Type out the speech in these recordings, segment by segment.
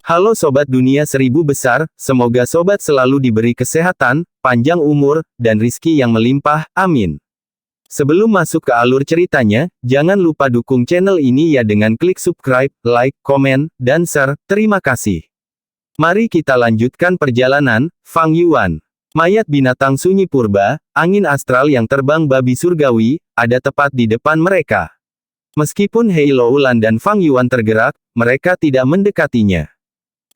Halo Sobat Dunia Seribu Besar, semoga Sobat selalu diberi kesehatan, panjang umur, dan rizki yang melimpah, amin. Sebelum masuk ke alur ceritanya, jangan lupa dukung channel ini ya dengan klik subscribe, like, komen, dan share, terima kasih. Mari kita lanjutkan perjalanan, Fang Yuan. Mayat binatang sunyi purba, angin astral yang terbang babi surgawi, ada tepat di depan mereka. Meskipun Hei Loulan dan Fang Yuan tergerak, mereka tidak mendekatinya.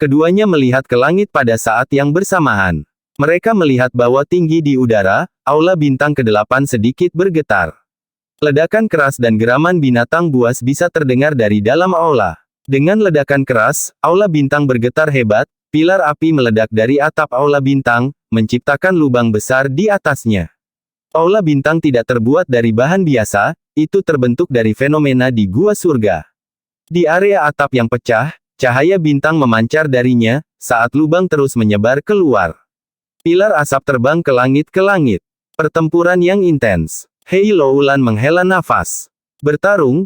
Keduanya melihat ke langit pada saat yang bersamaan. Mereka melihat bahwa tinggi di udara, aula bintang ke-8 sedikit bergetar. Ledakan keras dan geraman binatang buas bisa terdengar dari dalam aula. Dengan ledakan keras, aula bintang bergetar hebat, pilar api meledak dari atap aula bintang, menciptakan lubang besar di atasnya. Aula bintang tidak terbuat dari bahan biasa, itu terbentuk dari fenomena di gua surga. Di area atap yang pecah, cahaya bintang memancar darinya, saat lubang terus menyebar keluar. Pilar asap terbang ke langit. Pertempuran yang intens. Hei Loulan menghela nafas. Bertarung,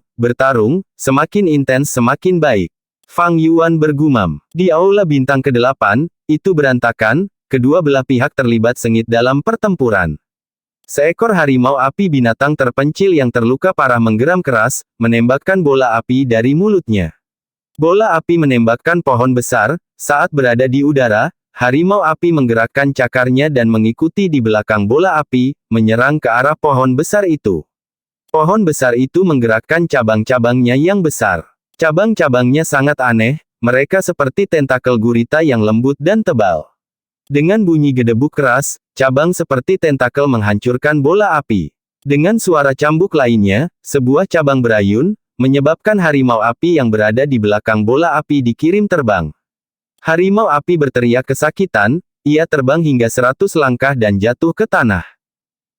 semakin intens semakin baik. Fang Yuan bergumam. Di aula bintang ke-8, itu berantakan, kedua belah pihak terlibat sengit dalam pertempuran. Seekor harimau api binatang terpencil yang terluka parah menggeram keras, menembakkan bola api dari mulutnya. Bola api menembakkan pohon besar, saat berada di udara, harimau api menggerakkan cakarnya dan mengikuti di belakang bola api, menyerang ke arah pohon besar itu. Pohon besar itu menggerakkan cabang-cabangnya yang besar. Cabang-cabangnya sangat aneh, mereka seperti tentakel gurita yang lembut dan tebal. Dengan bunyi gedebuk keras, cabang seperti tentakel menghancurkan bola api. Dengan suara cambuk lainnya, sebuah cabang berayun, menyebabkan harimau api yang berada di belakang bola api dikirim terbang. Harimau api berteriak kesakitan, ia terbang hingga 100 langkah dan jatuh ke tanah.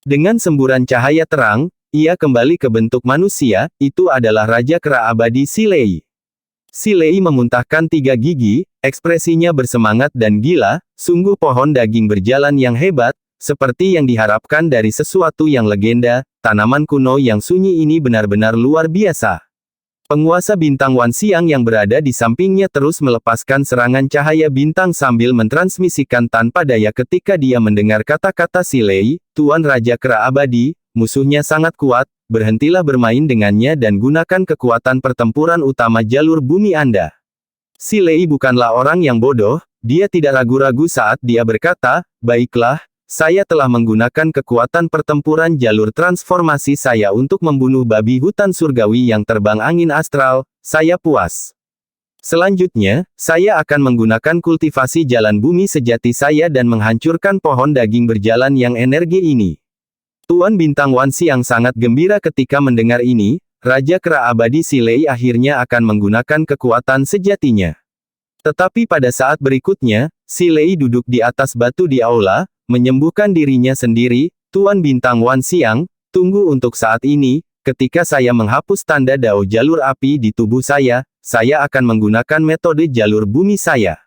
Dengan semburan cahaya terang, ia kembali ke bentuk manusia, itu adalah Raja Kera Abadi Si Lei. Si Lei memuntahkan 3 gigi, ekspresinya bersemangat dan gila, sungguh pohon daging berjalan yang hebat, seperti yang diharapkan dari sesuatu yang legenda, tanaman kuno yang sunyi ini benar-benar luar biasa. Penguasa bintang Wan Xiang yang berada di sampingnya terus melepaskan serangan cahaya bintang sambil mentransmisikan tanpa daya ketika dia mendengar kata-kata Si Lei, Tuan Raja Kera Abadi, musuhnya sangat kuat, berhentilah bermain dengannya dan gunakan kekuatan pertempuran utama jalur bumi Anda. Si Lei bukanlah orang yang bodoh, dia tidak ragu-ragu saat dia berkata, baiklah, saya telah menggunakan kekuatan pertempuran jalur transformasi saya untuk membunuh babi hutan surgawi yang terbang angin astral, saya puas. Selanjutnya, saya akan menggunakan kultivasi jalan bumi sejati saya dan menghancurkan pohon daging berjalan yang energi ini. Tuan Bintang Wan Xiang sangat gembira ketika mendengar ini, Raja Kera Abadi Si Lei akhirnya akan menggunakan kekuatan sejatinya. Tetapi pada saat berikutnya, Si Lei duduk di atas batu di aula, menyembuhkan dirinya sendiri. Tuan Bintang Wan Xiang, tunggu untuk saat ini, ketika saya menghapus tanda dao jalur api di tubuh saya akan menggunakan metode jalur bumi saya.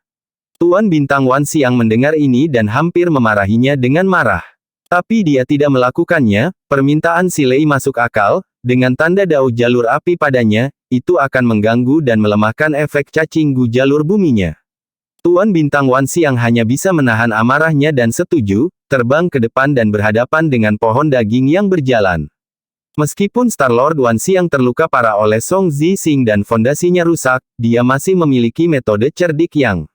Tuan Bintang Wan Xiang mendengar ini dan hampir memarahinya dengan marah. Tapi dia tidak melakukannya, permintaan Si Lei masuk akal, dengan tanda dao jalur api padanya, itu akan mengganggu dan melemahkan efek cacing gu jalur buminya. Tuan Bintang Wan Xiang hanya bisa menahan amarahnya dan setuju, terbang ke depan dan berhadapan dengan pohon daging yang berjalan. Meskipun Star-Lord Wan Xiang terluka parah oleh Song Zixing dan fondasinya rusak, dia masih memiliki metode cerdik yang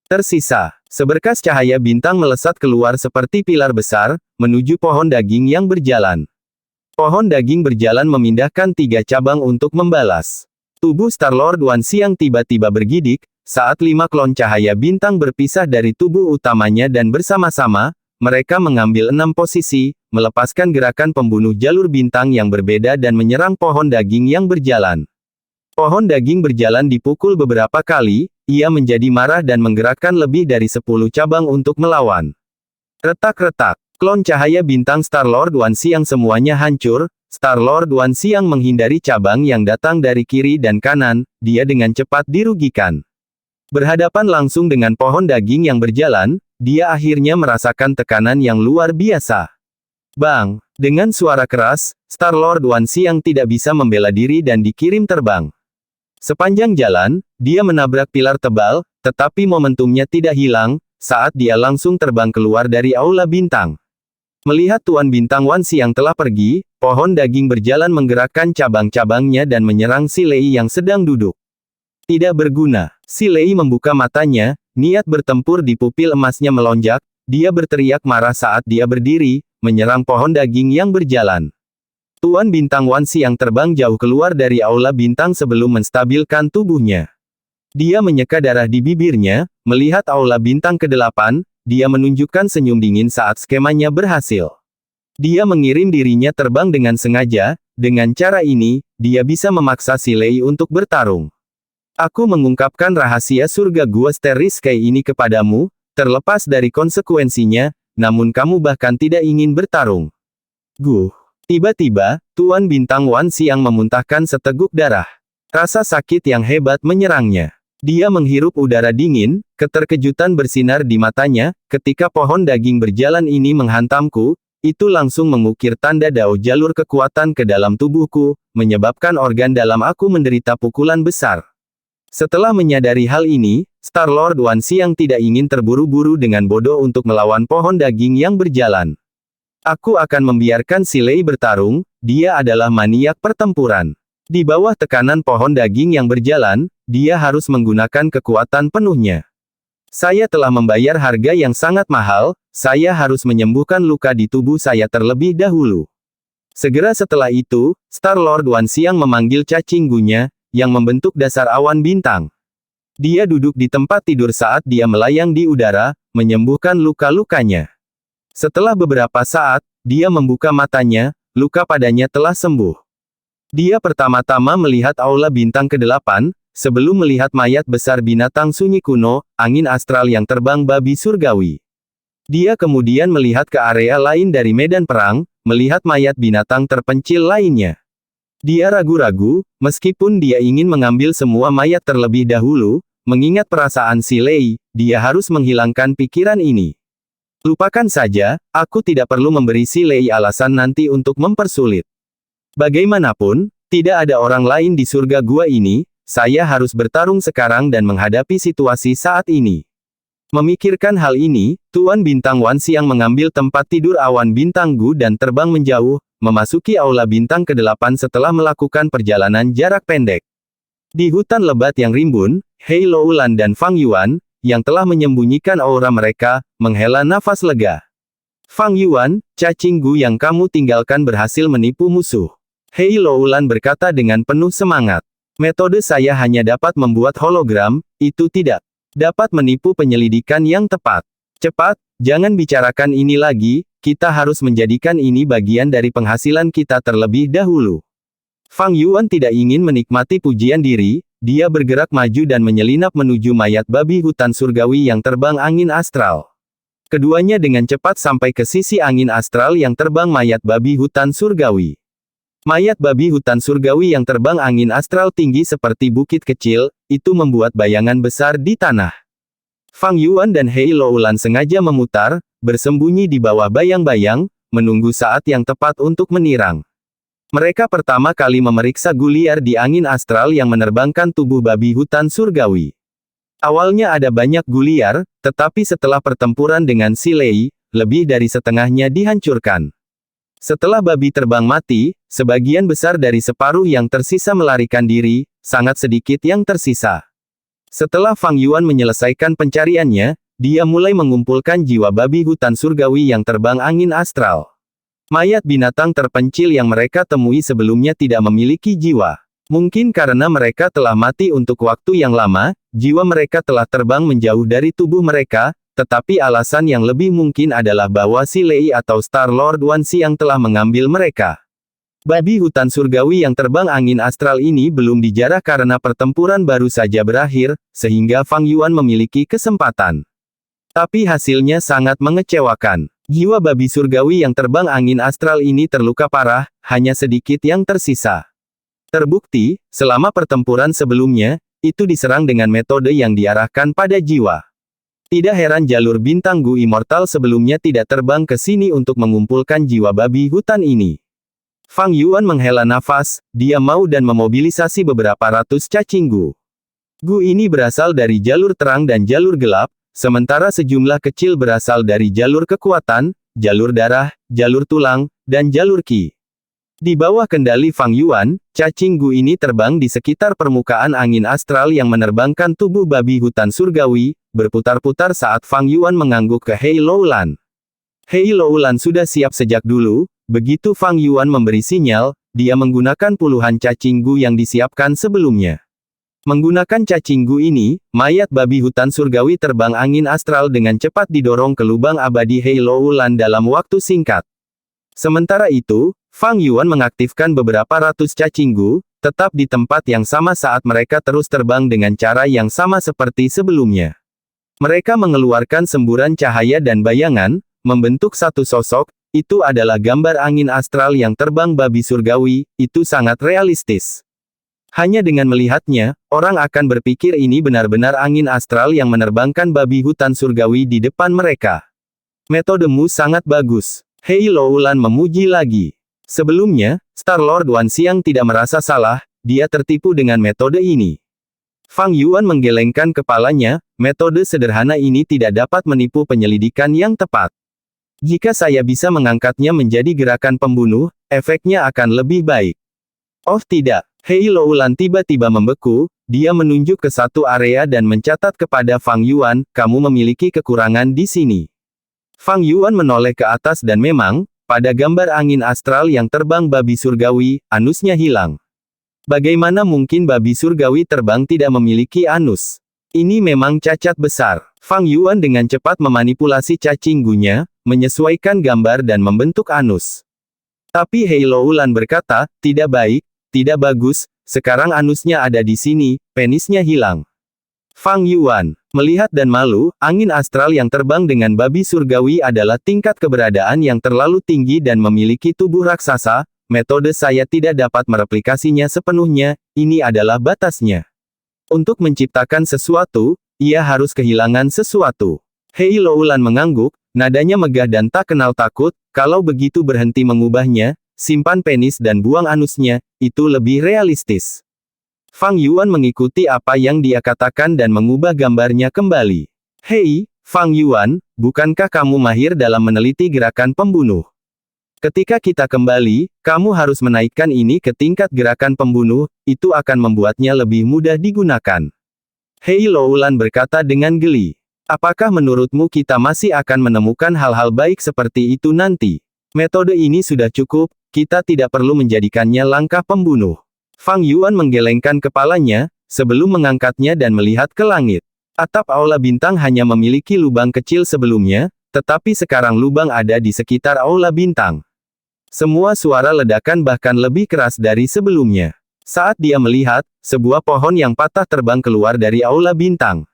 tersisa. Seberkas cahaya bintang melesat keluar seperti pilar besar, menuju pohon daging yang berjalan. Pohon daging berjalan memindahkan 3 cabang untuk membalas. Tubuh Star-Lord Wan Xiang tiba-tiba bergidik, saat 5 klon cahaya bintang berpisah dari tubuh utamanya dan bersama-sama, mereka mengambil 6 posisi, melepaskan gerakan pembunuh jalur bintang yang berbeda dan menyerang pohon daging yang berjalan. Pohon daging berjalan dipukul beberapa kali, ia menjadi marah dan menggerakkan lebih dari 10 cabang untuk melawan. Retak-retak, klon cahaya bintang Star-Lord Wan Xiang semuanya hancur. Star-Lord Wan Xiang menghindari cabang yang datang dari kiri dan kanan, dia dengan cepat dirugikan. Berhadapan langsung dengan pohon daging yang berjalan, dia akhirnya merasakan tekanan yang luar biasa. Bang! Dengan suara keras, Star-Lord Wan Xiang tidak bisa membela diri dan dikirim terbang. Sepanjang jalan, dia menabrak pilar tebal, tetapi momentumnya tidak hilang, saat dia langsung terbang keluar dari aula bintang. Melihat Tuan Bintang Wan Xi yang telah pergi, pohon daging berjalan menggerakkan cabang-cabangnya dan menyerang si Lei yang sedang duduk. Tidak berguna. Si Lei membuka matanya, niat bertempur di pupil emasnya melonjak, dia berteriak marah saat dia berdiri, menyerang pohon daging yang berjalan. Tuan Bintang Wan Xi yang terbang jauh keluar dari aula bintang sebelum menstabilkan tubuhnya. Dia menyeka darah di bibirnya, melihat aula bintang ke-8, dia menunjukkan senyum dingin saat skemanya berhasil. Dia mengirim dirinya terbang dengan sengaja, dengan cara ini, dia bisa memaksa si Lei untuk bertarung. Aku mengungkapkan rahasia surga Gua Steris Sky ini kepadamu, terlepas dari konsekuensinya, namun kamu bahkan tidak ingin bertarung. Tiba-tiba, Tuan Bintang Wan Xi yang memuntahkan seteguk darah. Rasa sakit yang hebat menyerangnya. Dia menghirup udara dingin, keterkejutan bersinar di matanya, ketika pohon daging berjalan ini menghantamku, itu langsung mengukir tanda dao jalur kekuatan ke dalam tubuhku, menyebabkan organ dalam aku menderita pukulan besar. Setelah menyadari hal ini, Star-Lord Wan Xi yang tidak ingin terburu-buru dengan bodoh untuk melawan pohon daging yang berjalan. Aku akan membiarkan si Lei bertarung, dia adalah maniak pertempuran. Di bawah tekanan pohon daging yang berjalan, dia harus menggunakan kekuatan penuhnya. Saya telah membayar harga yang sangat mahal, saya harus menyembuhkan luka di tubuh saya terlebih dahulu. Segera setelah itu, Star-Lord Wan Xi yang memanggil cacing gunya, yang membentuk dasar awan bintang. Dia duduk di tempat tidur saat dia melayang di udara, menyembuhkan luka-lukanya. Setelah beberapa saat, dia membuka matanya, luka padanya telah sembuh. Dia pertama-tama melihat aula bintang ke-8, sebelum melihat mayat besar binatang sunyi kuno, angin astral yang terbang babi surgawi. Dia kemudian melihat ke area lain dari medan perang, melihat mayat binatang terpencil lainnya. Dia ragu-ragu, meskipun dia ingin mengambil semua mayat terlebih dahulu, mengingat perasaan si Lei, dia harus menghilangkan pikiran ini. Lupakan saja, aku tidak perlu memberi si Lei alasan nanti untuk mempersulit. Bagaimanapun, tidak ada orang lain di surga gua ini, saya harus bertarung sekarang dan menghadapi situasi saat ini. Memikirkan hal ini, Tuan Bintang Wan Xi yang mengambil tempat tidur awan bintang Gu dan terbang menjauh, memasuki aula bintang ke-8 setelah melakukan perjalanan jarak pendek. Di hutan lebat yang rimbun, Hei Loulan dan Fang Yuan, yang telah menyembunyikan aura mereka, menghela nafas lega. Fang Yuan, cacing Gu yang kamu tinggalkan berhasil menipu musuh. Hei Loulan berkata dengan penuh semangat. Metode saya hanya dapat membuat hologram, itu tidak dapat menipu penyelidikan yang tepat. Cepat, jangan bicarakan ini lagi, kita harus menjadikan ini bagian dari penghasilan kita terlebih dahulu. Fang Yuan tidak ingin menikmati pujian diri, dia bergerak maju dan menyelinap menuju mayat babi hutan surgawi yang terbang angin astral. Keduanya dengan cepat sampai ke sisi angin astral yang terbang mayat babi hutan surgawi. Mayat babi hutan surgawi yang terbang angin astral tinggi seperti bukit kecil, itu membuat bayangan besar di tanah. Fang Yuan dan Hei Loulan sengaja memutar, bersembunyi di bawah bayang-bayang, menunggu saat yang tepat untuk menirang. Mereka pertama kali memeriksa guliar di angin astral yang menerbangkan tubuh babi hutan surgawi. Awalnya ada banyak guliar, tetapi setelah pertempuran dengan si Lei, lebih dari setengahnya dihancurkan. Setelah babi terbang mati, sebagian besar dari separuh yang tersisa melarikan diri, sangat sedikit yang tersisa. Setelah Fang Yuan menyelesaikan pencariannya, dia mulai mengumpulkan jiwa babi hutan surgawi yang terbang angin astral. Mayat binatang terpencil yang mereka temui sebelumnya tidak memiliki jiwa. Mungkin karena mereka telah mati untuk waktu yang lama, jiwa mereka telah terbang menjauh dari tubuh mereka, tetapi alasan yang lebih mungkin adalah bahwa si Lei atau Star-Lord Wan Xi yang telah mengambil mereka. Babi hutan surgawi yang terbang angin astral ini belum dijarah karena pertempuran baru saja berakhir, sehingga Fang Yuan memiliki kesempatan. Tapi hasilnya sangat mengecewakan. Jiwa babi surgawi yang terbang angin astral ini terluka parah, hanya sedikit yang tersisa. Terbukti, selama pertempuran sebelumnya, itu diserang dengan metode yang diarahkan pada jiwa. Tidak heran jalur bintang Gu Immortal sebelumnya tidak terbang ke sini untuk mengumpulkan jiwa babi hutan ini. Fang Yuan menghela nafas, dia mau dan memobilisasi beberapa ratus cacing Gu. Gu ini berasal dari jalur terang dan jalur gelap, sementara sejumlah kecil berasal dari jalur kekuatan, jalur darah, jalur tulang, dan jalur qi. Di bawah kendali Fang Yuan, cacing gu ini terbang di sekitar permukaan angin astral yang menerbangkan tubuh babi hutan surgawi, berputar-putar saat Fang Yuan mengangguk ke Hei Loulan. Hei Loulan sudah siap sejak dulu, begitu Fang Yuan memberi sinyal, dia menggunakan puluhan cacing gu yang disiapkan sebelumnya. Menggunakan cacing gu ini, mayat babi hutan surgawi terbang angin astral dengan cepat didorong ke lubang abadi Hei Loulan dalam waktu singkat. Sementara itu, Fang Yuan mengaktifkan beberapa ratus cacing gu, tetap di tempat yang sama saat mereka terus terbang dengan cara yang sama seperti sebelumnya. Mereka mengeluarkan semburan cahaya dan bayangan, membentuk satu sosok, itu adalah gambar angin astral yang terbang babi surgawi, itu sangat realistis. Hanya dengan melihatnya, orang akan berpikir ini benar-benar angin astral yang menerbangkan babi hutan surgawi di depan mereka. Metodemu sangat bagus. Hei Loulan memuji lagi. Sebelumnya, Star-Lord Wan Xiang tidak merasa salah, dia tertipu dengan metode ini. Fang Yuan menggelengkan kepalanya, metode sederhana ini tidak dapat menipu penyelidikan yang tepat. Jika saya bisa mengangkatnya menjadi gerakan pembunuh, efeknya akan lebih baik. Oh tidak, Hei Loulan tiba-tiba membeku, dia menunjuk ke satu area dan mencatat kepada Fang Yuan, kamu memiliki kekurangan di sini. Fang Yuan menoleh ke atas dan memang, pada gambar angin astral yang terbang babi surgawi, anusnya hilang. Bagaimana mungkin babi surgawi terbang tidak memiliki anus? Ini memang cacat besar. Fang Yuan dengan cepat memanipulasi cacing gunya, menyesuaikan gambar dan membentuk anus. Tapi Hei Loulan berkata, tidak baik, tidak bagus, sekarang anusnya ada di sini, penisnya hilang. Fang Yuan melihat dan malu, angin astral yang terbang dengan babi surgawi adalah tingkat keberadaan yang terlalu tinggi dan memiliki tubuh raksasa, metode saya tidak dapat mereplikasinya sepenuhnya, ini adalah batasnya. Untuk menciptakan sesuatu, ia harus kehilangan sesuatu. Hei Loulan mengangguk, nadanya megah dan tak kenal takut, kalau begitu berhenti mengubahnya, simpan penis dan buang anusnya, itu lebih realistis. Fang Yuan mengikuti apa yang dia katakan dan mengubah gambarnya kembali. Hei, Fang Yuan, bukankah kamu mahir dalam meneliti gerakan pembunuh? Ketika kita kembali, kamu harus menaikkan ini ke tingkat gerakan pembunuh, itu akan membuatnya lebih mudah digunakan. Hei Loulan berkata dengan geli. Apakah menurutmu kita masih akan menemukan hal-hal baik seperti itu nanti? Metode ini sudah cukup, kita tidak perlu menjadikannya langkah pembunuh. Fang Yuan menggelengkan kepalanya, sebelum mengangkatnya dan melihat ke langit. Atap aula bintang hanya memiliki lubang kecil sebelumnya, tetapi sekarang lubang ada di sekitar aula bintang. Semua suara ledakan bahkan lebih keras dari sebelumnya. Saat dia melihat, sebuah pohon yang patah terbang keluar dari aula bintang.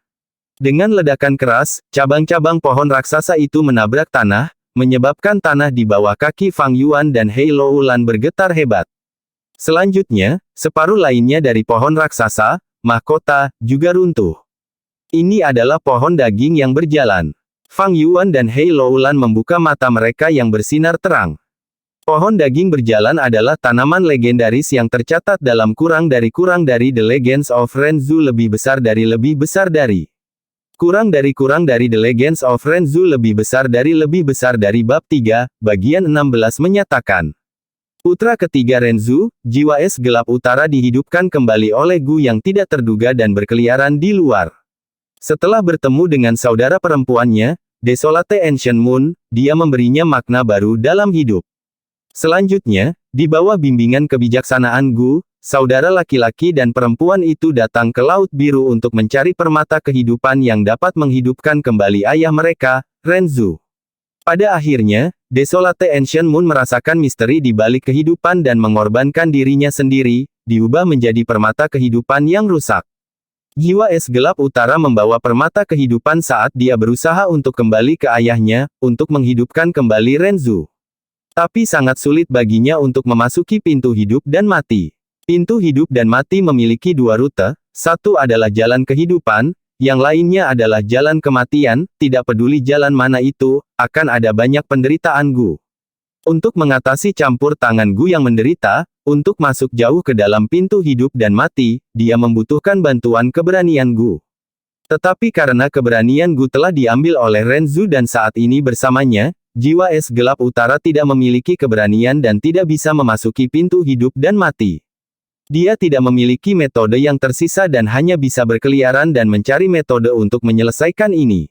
Dengan ledakan keras, cabang-cabang pohon raksasa itu menabrak tanah, menyebabkan tanah di bawah kaki Fang Yuan dan Hei Loulan bergetar hebat. Selanjutnya, separuh lainnya dari pohon raksasa, mahkota, juga runtuh. Ini adalah pohon daging yang berjalan. Fang Yuan dan Hei Loulan membuka mata mereka yang bersinar terang. Pohon daging berjalan adalah tanaman legendaris yang tercatat dalam kurang dari The Legends of Renzu lebih besar dari The Legends of Renzu lebih besar dari bab 3, bagian 16 menyatakan. Putra ketiga Renzu, jiwa es gelap utara dihidupkan kembali oleh Gu yang tidak terduga dan berkeliaran di luar. Setelah bertemu dengan saudara perempuannya, Desolate Ancient Moon, dia memberinya makna baru dalam hidup. Selanjutnya, di bawah bimbingan kebijaksanaan Gu, saudara laki-laki dan perempuan itu datang ke Laut Biru untuk mencari permata kehidupan yang dapat menghidupkan kembali ayah mereka, Renzu. Pada akhirnya, Desolate Ancient Moon merasakan misteri di balik kehidupan dan mengorbankan dirinya sendiri, diubah menjadi permata kehidupan yang rusak. Jiwa es gelap utara membawa permata kehidupan saat dia berusaha untuk kembali ke ayahnya, untuk menghidupkan kembali Renzu. Tapi sangat sulit baginya untuk memasuki pintu hidup dan mati. Pintu hidup dan mati memiliki dua rute, satu adalah jalan kehidupan, yang lainnya adalah jalan kematian, tidak peduli jalan mana itu, akan ada banyak penderitaan Gu. Untuk mengatasi campur tangan Gu yang menderita, untuk masuk jauh ke dalam pintu hidup dan mati, dia membutuhkan bantuan keberanian Gu. Tetapi karena keberanian Gu telah diambil oleh Renzu dan saat ini bersamanya, jiwa es gelap utara tidak memiliki keberanian dan tidak bisa memasuki pintu hidup dan mati. Dia tidak memiliki metode yang tersisa dan hanya bisa berkeliaran dan mencari metode untuk menyelesaikan ini.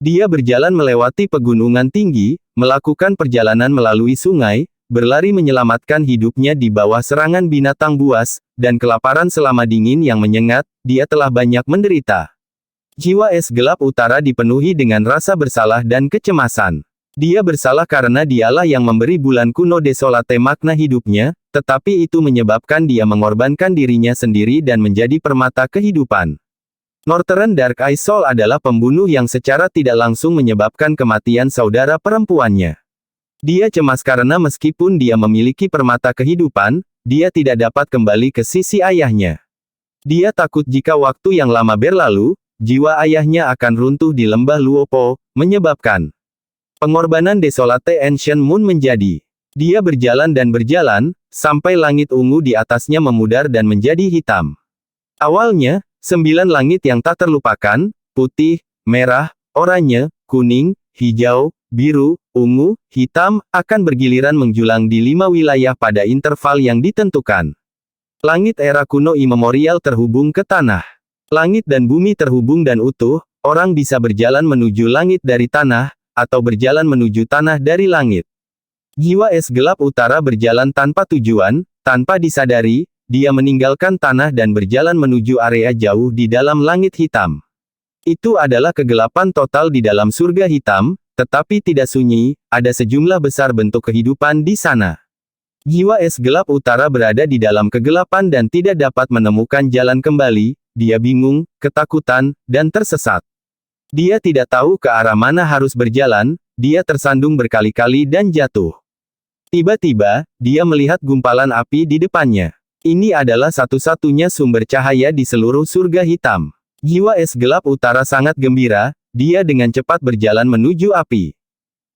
Dia berjalan melewati pegunungan tinggi, melakukan perjalanan melalui sungai, berlari menyelamatkan hidupnya di bawah serangan binatang buas, dan kelaparan selama dingin yang menyengat, dia telah banyak menderita. Jiwa es gelap utara dipenuhi dengan rasa bersalah dan kecemasan. Dia bersalah karena dialah yang memberi bulan kuno Desolate makna hidupnya, tetapi itu menyebabkan dia mengorbankan dirinya sendiri dan menjadi permata kehidupan. Northern Dark Eye Soul adalah pembunuh yang secara tidak langsung menyebabkan kematian saudara perempuannya. Dia cemas karena meskipun dia memiliki permata kehidupan, dia tidak dapat kembali ke sisi ayahnya. Dia takut jika waktu yang lama berlalu, jiwa ayahnya akan runtuh di lembah Luopo, menyebabkan pengorbanan Desolate Ancient Moon menjadi. Dia berjalan dan berjalan, sampai langit ungu di atasnya memudar dan menjadi hitam. Awalnya, 9 langit yang tak terlupakan, putih, merah, oranye, kuning, hijau, biru, ungu, hitam, akan bergiliran menjulang di 5 wilayah pada interval yang ditentukan. Langit era kuno immemorial terhubung ke tanah. Langit dan bumi terhubung dan utuh, orang bisa berjalan menuju langit dari tanah, atau berjalan menuju tanah dari langit. Jiwa es gelap utara berjalan tanpa tujuan, tanpa disadari, dia meninggalkan tanah dan berjalan menuju area jauh di dalam langit hitam. Itu adalah kegelapan total di dalam surga hitam, tetapi tidak sunyi, ada sejumlah besar bentuk kehidupan di sana. Jiwa es gelap utara berada di dalam kegelapan dan tidak dapat menemukan jalan kembali, dia bingung, ketakutan, dan tersesat. Dia tidak tahu ke arah mana harus berjalan, dia tersandung berkali-kali dan jatuh. Tiba-tiba, dia melihat gumpalan api di depannya. Ini adalah satu-satunya sumber cahaya di seluruh surga hitam. Jiwa es gelap utara sangat gembira, dia dengan cepat berjalan menuju api.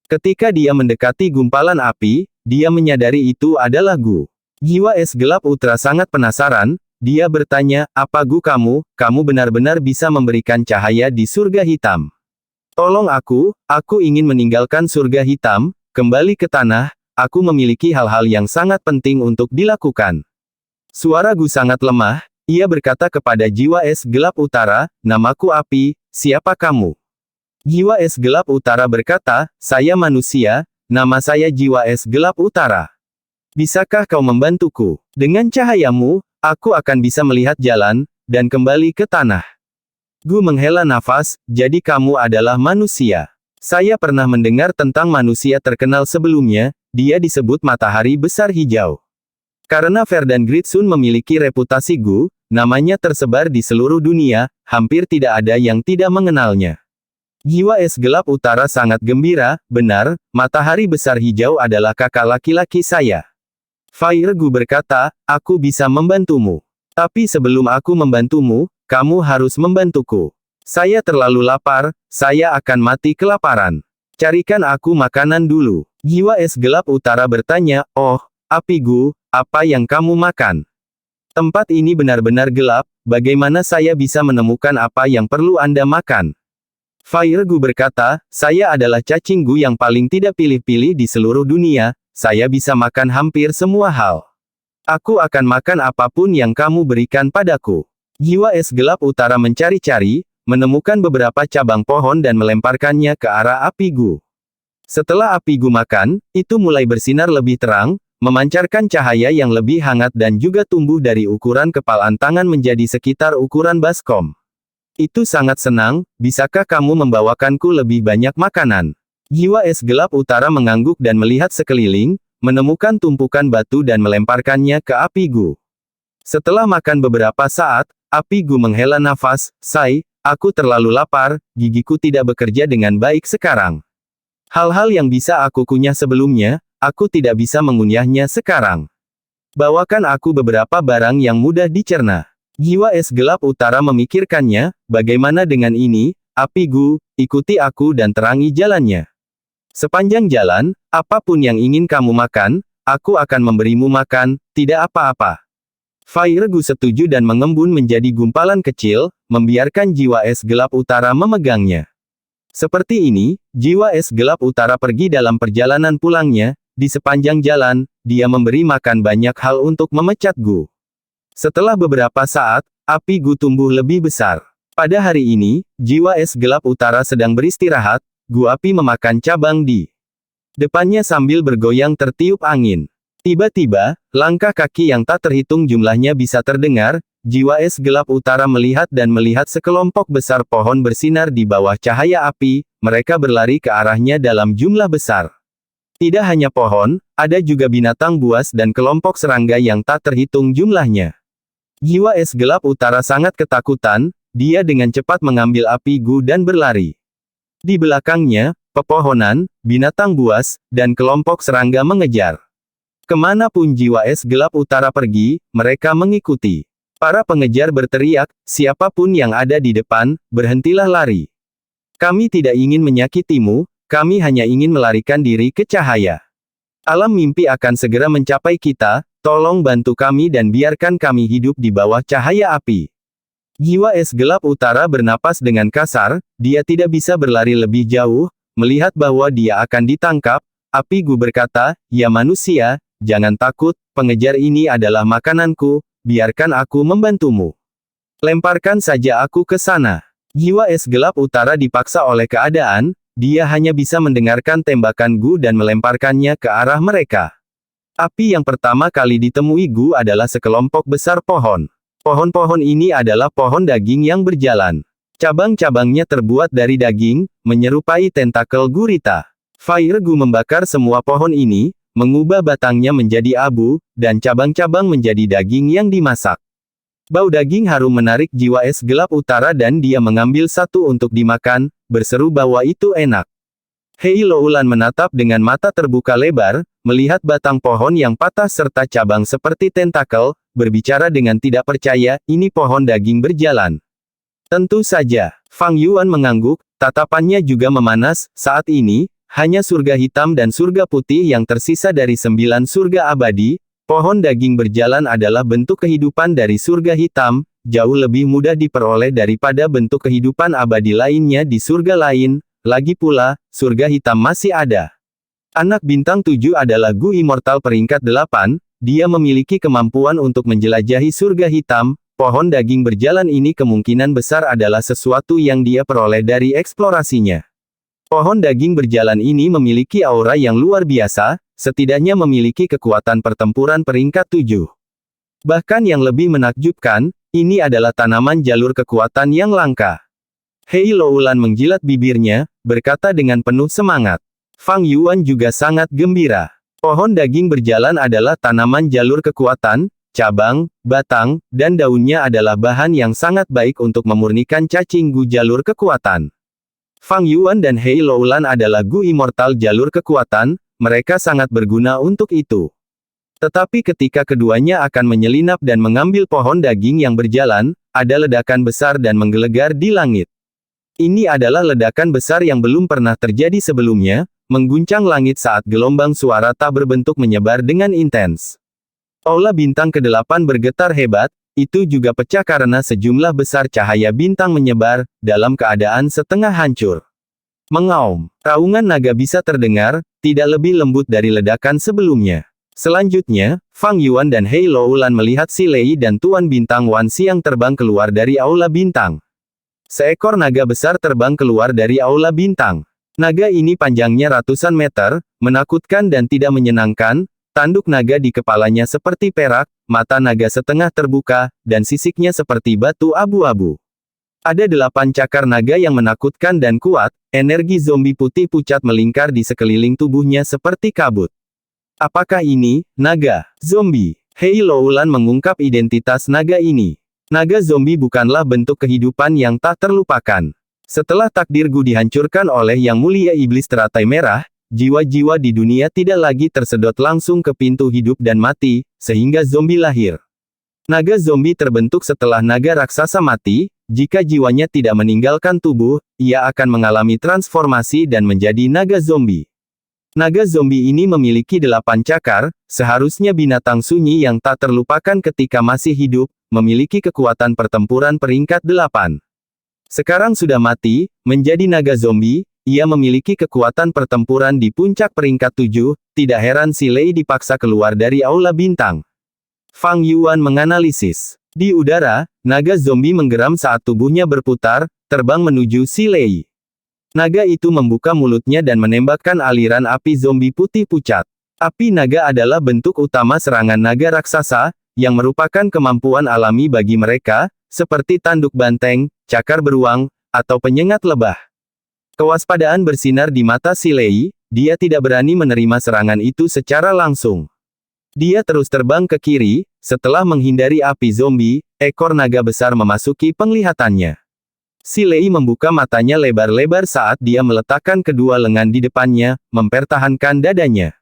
Ketika dia mendekati gumpalan api, dia menyadari itu adalah Gu. Jiwa es gelap utara sangat penasaran, dia bertanya, apa Gu kamu benar-benar bisa memberikan cahaya di surga hitam. Tolong aku ingin meninggalkan surga hitam, kembali ke tanah, aku memiliki hal-hal yang sangat penting untuk dilakukan. Suara Gu sangat lemah, ia berkata kepada jiwa es gelap utara, namaku Api, siapa kamu? Jiwa es gelap utara berkata, saya manusia, nama saya jiwa es gelap utara. Bisakah kau membantuku? Dengan cahayamu, aku akan bisa melihat jalan, dan kembali ke tanah. Gu menghela nafas, jadi kamu adalah manusia. Saya pernah mendengar tentang manusia terkenal sebelumnya, dia disebut matahari besar hijau. Karena Verdan Gritsun memiliki reputasi Gu, namanya tersebar di seluruh dunia, hampir tidak ada yang tidak mengenalnya. Jiwa es gelap utara sangat gembira, benar, matahari besar hijau adalah kakak laki-laki saya. Fire Gu berkata, aku bisa membantumu. Tapi sebelum aku membantumu, kamu harus membantuku. Saya terlalu lapar, saya akan mati kelaparan. Carikan aku makanan dulu. Jiwa es gelap utara bertanya, oh, Api Gu, apa yang kamu makan? Tempat ini benar-benar gelap, bagaimana saya bisa menemukan apa yang perlu Anda makan? Fire Gu berkata, saya adalah cacing Gu yang paling tidak pilih-pilih di seluruh dunia, saya bisa makan hampir semua hal. Aku akan makan apapun yang kamu berikan padaku. Jiwa es gelap utara mencari-cari, menemukan beberapa cabang pohon dan melemparkannya ke arah Api Gu. Setelah Api Gu makan, itu mulai bersinar lebih terang, memancarkan cahaya yang lebih hangat dan juga tumbuh dari ukuran kepalan tangan menjadi sekitar ukuran baskom. Itu sangat senang, bisakah kamu membawakanku lebih banyak makanan? Jiwa es gelap utara mengangguk dan melihat sekeliling, menemukan tumpukan batu dan melemparkannya ke Api Gu. Setelah makan beberapa saat, Api Gu menghela nafas, Sai, aku terlalu lapar, gigiku tidak bekerja dengan baik sekarang. Hal-hal yang bisa aku kunyah sebelumnya, aku tidak bisa mengunyahnya sekarang. Bawakan aku beberapa barang yang mudah dicerna. Jiwa es gelap utara memikirkannya, bagaimana dengan ini, Api Gu, ikuti aku dan terangi jalannya. Sepanjang jalan, apapun yang ingin kamu makan, aku akan memberimu makan, tidak apa-apa. Fire Gu setuju dan mengembun menjadi gumpalan kecil, membiarkan jiwa es gelap utara memegangnya. Seperti ini, jiwa es gelap utara pergi dalam perjalanan pulangnya. Di sepanjang jalan, dia memberi makan banyak hal untuk memecat Gu. Setelah beberapa saat, api Gu tumbuh lebih besar. Pada hari ini, jiwa es gelap utara sedang beristirahat. Gu api memakan cabang di depannya sambil bergoyang tertiup angin. Tiba-tiba, langkah kaki yang tak terhitung jumlahnya bisa terdengar. Jiwa es gelap utara melihat sekelompok besar pohon bersinar di bawah cahaya api. Mereka berlari ke arahnya dalam jumlah besar. Tidak hanya pohon, ada juga binatang buas dan kelompok serangga yang tak terhitung jumlahnya. Jiwa es gelap utara sangat ketakutan. Dia dengan cepat mengambil api Gu dan berlari. Di belakangnya, pepohonan, binatang buas, dan kelompok serangga mengejar. Kemanapun jiwa es gelap utara pergi, mereka mengikuti. Para pengejar berteriak, siapapun yang ada di depan, berhentilah lari. Kami tidak ingin menyakitimu, kami hanya ingin melarikan diri ke cahaya. Alam mimpi akan segera mencapai kita, tolong bantu kami dan biarkan kami hidup di bawah cahaya api. Jiwa es gelap utara bernapas dengan kasar, dia tidak bisa berlari lebih jauh, melihat bahwa dia akan ditangkap. Api Gu berkata, ya manusia, jangan takut, pengejar ini adalah makananku, biarkan aku membantumu. Lemparkan saja aku ke sana. Jiwa es gelap utara dipaksa oleh keadaan, dia hanya bisa mendengarkan tembakan Gu dan melemparkannya ke arah mereka. Api yang pertama kali ditemui Gu adalah sekelompok besar pohon. Pohon-pohon ini adalah pohon daging yang berjalan. Cabang-cabangnya terbuat dari daging, menyerupai tentakel gurita. Fire Gu membakar semua pohon ini, mengubah batangnya menjadi abu, dan cabang-cabang menjadi daging yang dimasak. Bau daging harum menarik jiwa es gelap utara dan dia mengambil satu untuk dimakan, berseru bahwa itu enak. Hei Loulan menatap dengan mata terbuka lebar, melihat batang pohon yang patah serta cabang seperti tentakel, berbicara dengan tidak percaya, ini pohon daging berjalan. Tentu saja, Fang Yuan mengangguk, tatapannya juga memanas. Saat ini, hanya surga hitam dan surga putih yang tersisa dari 9 surga abadi. Pohon daging berjalan adalah bentuk kehidupan dari surga hitam, jauh lebih mudah diperoleh daripada bentuk kehidupan abadi lainnya di surga lain. Lagi pula, surga hitam masih ada. Anak bintang 7 adalah Gu Immortal peringkat 8, dia memiliki kemampuan untuk menjelajahi surga hitam. Pohon daging berjalan ini kemungkinan besar adalah sesuatu yang dia peroleh dari eksplorasinya. Pohon daging berjalan ini memiliki aura yang luar biasa, setidaknya memiliki kekuatan pertempuran peringkat 7. Bahkan yang lebih menakjubkan, ini adalah tanaman jalur kekuatan yang langka. Hei Loulan menjilat bibirnya, berkata dengan penuh semangat. Fang Yuan juga sangat gembira. Pohon daging berjalan adalah tanaman jalur kekuatan, cabang, batang, dan daunnya adalah bahan yang sangat baik untuk memurnikan cacing Gu jalur kekuatan. Fang Yuan dan Hei Loulan adalah Gu Immortal jalur kekuatan, mereka sangat berguna untuk itu. Tetapi ketika keduanya akan menyelinap dan mengambil pohon daging yang berjalan, ada ledakan besar dan menggelegar di langit. Ini adalah ledakan besar yang belum pernah terjadi sebelumnya, mengguncang langit saat gelombang suara tak berbentuk menyebar dengan intens. Aula bintang ke-8 bergetar hebat, itu juga pecah karena sejumlah besar cahaya bintang menyebar, dalam keadaan setengah hancur. Mengaum, raungan naga bisa terdengar, tidak lebih lembut dari ledakan sebelumnya. Selanjutnya, Fang Yuan dan Hei Loulan melihat Si Lei dan Tuan Bintang Wan Xiang terbang keluar dari aula bintang. Seekor naga besar terbang keluar dari aula bintang. Naga ini panjangnya ratusan meter, menakutkan dan tidak menyenangkan, tanduk naga di kepalanya seperti perak, mata naga setengah terbuka, dan sisiknya seperti batu abu-abu. Ada 8 cakar naga yang menakutkan dan kuat, energi zombie putih pucat melingkar di sekeliling tubuhnya seperti kabut. Apakah ini, naga, zombie? Hei Loulan mengungkap identitas naga ini. Naga zombie bukanlah bentuk kehidupan yang tak terlupakan. Setelah takdir Gu dihancurkan oleh Yang Mulia Iblis Teratai Merah, jiwa-jiwa di dunia tidak lagi tersedot langsung ke pintu hidup dan mati, sehingga zombie lahir. Naga zombie terbentuk setelah naga raksasa mati, jika jiwanya tidak meninggalkan tubuh, ia akan mengalami transformasi dan menjadi naga zombie. Naga zombie ini memiliki 8 cakar, seharusnya binatang sunyi yang tak terlupakan ketika masih hidup, memiliki kekuatan pertempuran peringkat 8. Sekarang sudah mati, menjadi naga zombie, ia memiliki kekuatan pertempuran di puncak peringkat 7, tidak heran si Lei dipaksa keluar dari aula bintang. Fang Yuan menganalisis. Di udara, naga zombie menggeram saat tubuhnya berputar, terbang menuju si Lei. Naga itu membuka mulutnya dan menembakkan aliran api zombie putih pucat. Api naga adalah bentuk utama serangan naga raksasa, yang merupakan kemampuan alami bagi mereka, seperti tanduk banteng, cakar beruang, atau penyengat lebah. Kewaspadaan bersinar di mata si Lei, dia tidak berani menerima serangan itu secara langsung. Dia terus terbang ke kiri, setelah menghindari api zombie, ekor naga besar memasuki penglihatannya. Si Lei membuka matanya lebar-lebar saat dia meletakkan kedua lengan di depannya, mempertahankan dadanya.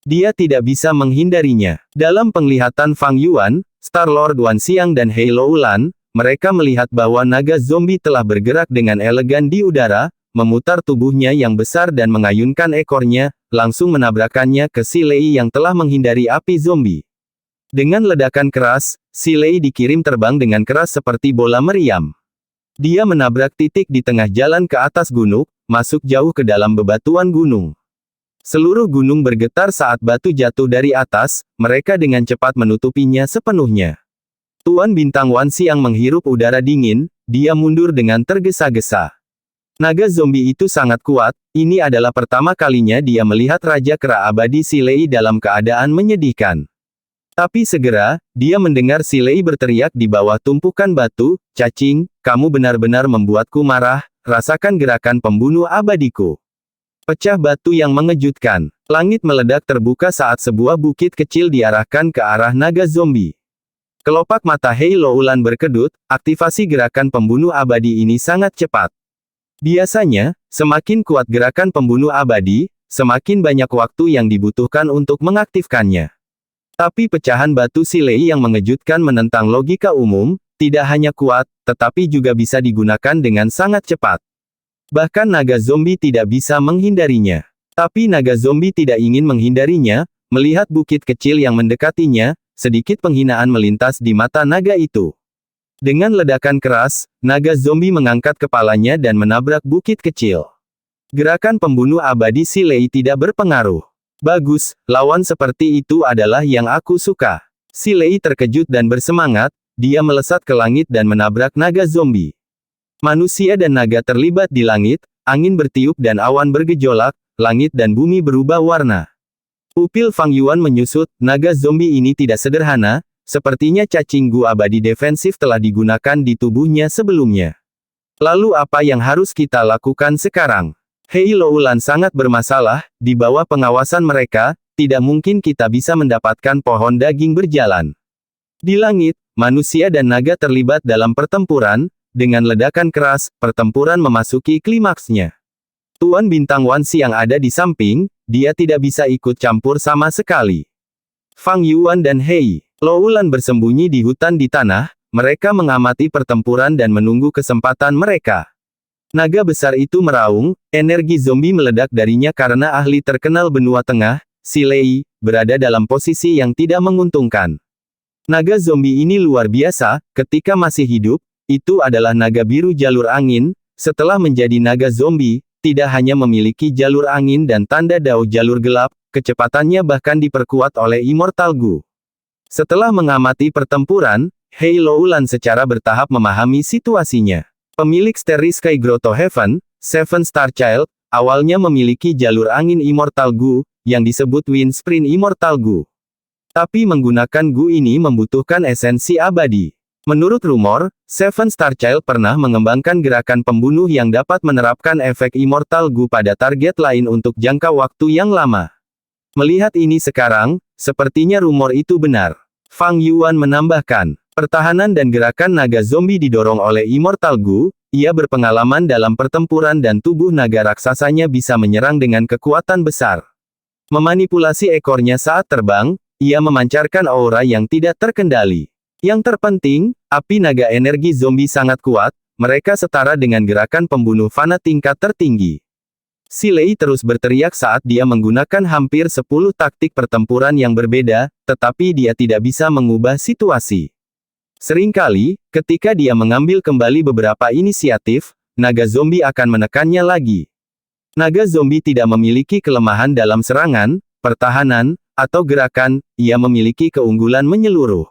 Dia tidak bisa menghindarinya. Dalam penglihatan Fang Yuan, Star-Lord Wan Xiang dan Hei Loulan, mereka melihat bahwa naga zombie telah bergerak dengan elegan di udara, memutar tubuhnya yang besar dan mengayunkan ekornya, langsung menabrakannya ke si Lei yang telah menghindari api zombie. Dengan ledakan keras, si Lei dikirim terbang dengan keras seperti bola meriam. Dia menabrak titik di tengah jalan ke atas gunung, masuk jauh ke dalam bebatuan gunung. Seluruh gunung bergetar saat batu jatuh dari atas, mereka dengan cepat menutupinya sepenuhnya. Tuan Bintang Wan Xiang menghirup udara dingin, dia mundur dengan tergesa-gesa. Naga zombie itu sangat kuat, ini adalah pertama kalinya dia melihat Raja Kera Abadi si Lei dalam keadaan menyedihkan. Tapi segera, dia mendengar si Lei berteriak di bawah tumpukan batu, "Cacing, kamu benar-benar membuatku marah, rasakan gerakan pembunuh abadiku." Pecah batu yang mengejutkan. Langit meledak terbuka saat sebuah bukit kecil diarahkan ke arah naga zombie. Kelopak mata Hei Loulan berkedut, aktivasi gerakan pembunuh abadi ini sangat cepat. Biasanya, semakin kuat gerakan pembunuh abadi, semakin banyak waktu yang dibutuhkan untuk mengaktifkannya. Tapi pecahan batu si Lei yang mengejutkan menentang logika umum, tidak hanya kuat, tetapi juga bisa digunakan dengan sangat cepat. Bahkan naga zombie tidak bisa menghindarinya. Tapi naga zombie tidak ingin menghindarinya, melihat bukit kecil yang mendekatinya, sedikit penghinaan melintas di mata naga itu. Dengan ledakan keras, naga zombie mengangkat kepalanya dan menabrak bukit kecil. Gerakan pembunuh abadi si Lei tidak berpengaruh. Bagus, lawan seperti itu adalah yang aku suka. Si Lei terkejut dan bersemangat, dia melesat ke langit dan menabrak naga zombie. Manusia dan naga terlibat di langit, angin bertiup dan awan bergejolak, langit dan bumi berubah warna. Pupil Fang Yuan menyusut, naga zombie ini tidak sederhana, sepertinya cacing gu abadi defensif telah digunakan di tubuhnya sebelumnya. Lalu apa yang harus kita lakukan sekarang? Hei Loulan sangat bermasalah, di bawah pengawasan mereka, tidak mungkin kita bisa mendapatkan pohon daging berjalan. Di langit, manusia dan naga terlibat dalam pertempuran, dengan ledakan keras, pertempuran memasuki klimaksnya. Tuan Bintang Wan Xiang ada di samping, dia tidak bisa ikut campur sama sekali. Fang Yuan dan Hei Loulan bersembunyi di hutan di tanah, mereka mengamati pertempuran dan menunggu kesempatan mereka. Naga besar itu meraung, energi zombie meledak darinya karena ahli terkenal benua tengah, si Lei, berada dalam posisi yang tidak menguntungkan. Naga zombie ini luar biasa, ketika masih hidup, itu adalah naga biru jalur angin, setelah menjadi naga zombie, tidak hanya memiliki jalur angin dan tanda dao jalur gelap, kecepatannya bahkan diperkuat oleh Immortal Gu. Setelah mengamati pertempuran, Hei Loulan secara bertahap memahami situasinya. Pemilik Starry Sky Grotto Heaven, Seven Star Child, awalnya memiliki jalur angin Immortal Gu, yang disebut Wind Sprint Immortal Gu. Tapi menggunakan Gu ini membutuhkan esensi abadi. Menurut rumor, Seven Star Child pernah mengembangkan gerakan pembunuh yang dapat menerapkan efek Immortal Gu pada target lain untuk jangka waktu yang lama. Melihat ini sekarang, sepertinya rumor itu benar. Fang Yuan menambahkan, pertahanan dan gerakan naga zombie didorong oleh Immortal Gu, ia berpengalaman dalam pertempuran dan tubuh naga raksasanya bisa menyerang dengan kekuatan besar. Memanipulasi ekornya saat terbang, ia memancarkan aura yang tidak terkendali. Yang terpenting, api naga energi zombie sangat kuat, mereka setara dengan gerakan pembunuh fana tingkat tertinggi. Si Lei terus berteriak saat dia menggunakan hampir 10 taktik pertempuran yang berbeda, tetapi dia tidak bisa mengubah situasi. Seringkali, ketika dia mengambil kembali beberapa inisiatif, naga zombie akan menekannya lagi. Naga zombie tidak memiliki kelemahan dalam serangan, pertahanan, atau gerakan, ia memiliki keunggulan menyeluruh.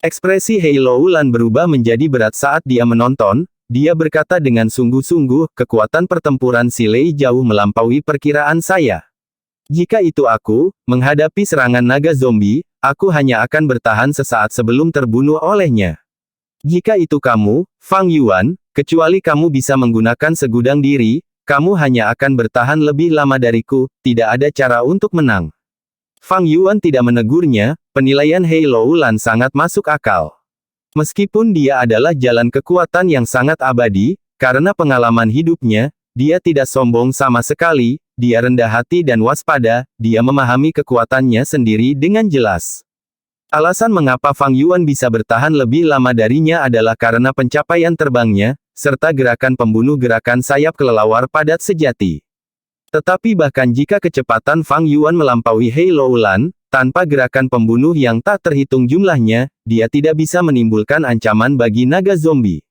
Ekspresi Hei Loulan berubah menjadi berat saat dia menonton. Dia berkata dengan sungguh-sungguh, kekuatan pertempuran si Lei jauh melampaui perkiraan saya. Jika itu aku, menghadapi serangan naga zombie, aku hanya akan bertahan sesaat sebelum terbunuh olehnya. Jika itu kamu, Fang Yuan, kecuali kamu bisa menggunakan segudang diri, kamu hanya akan bertahan lebih lama dariku, tidak ada cara untuk menang. Fang Yuan tidak menegurnya, penilaian Hei Loulan sangat masuk akal. Meskipun dia adalah jalan kekuatan yang sangat abadi, karena pengalaman hidupnya, dia tidak sombong sama sekali, dia rendah hati dan waspada, dia memahami kekuatannya sendiri dengan jelas. Alasan mengapa Fang Yuan bisa bertahan lebih lama darinya adalah karena pencapaian terbangnya, serta gerakan pembunuh gerakan sayap kelelawar padat sejati. Tetapi bahkan jika kecepatan Fang Yuan melampaui Hei Loulan, tanpa gerakan pembunuh yang tak terhitung jumlahnya, dia tidak bisa menimbulkan ancaman bagi naga zombie.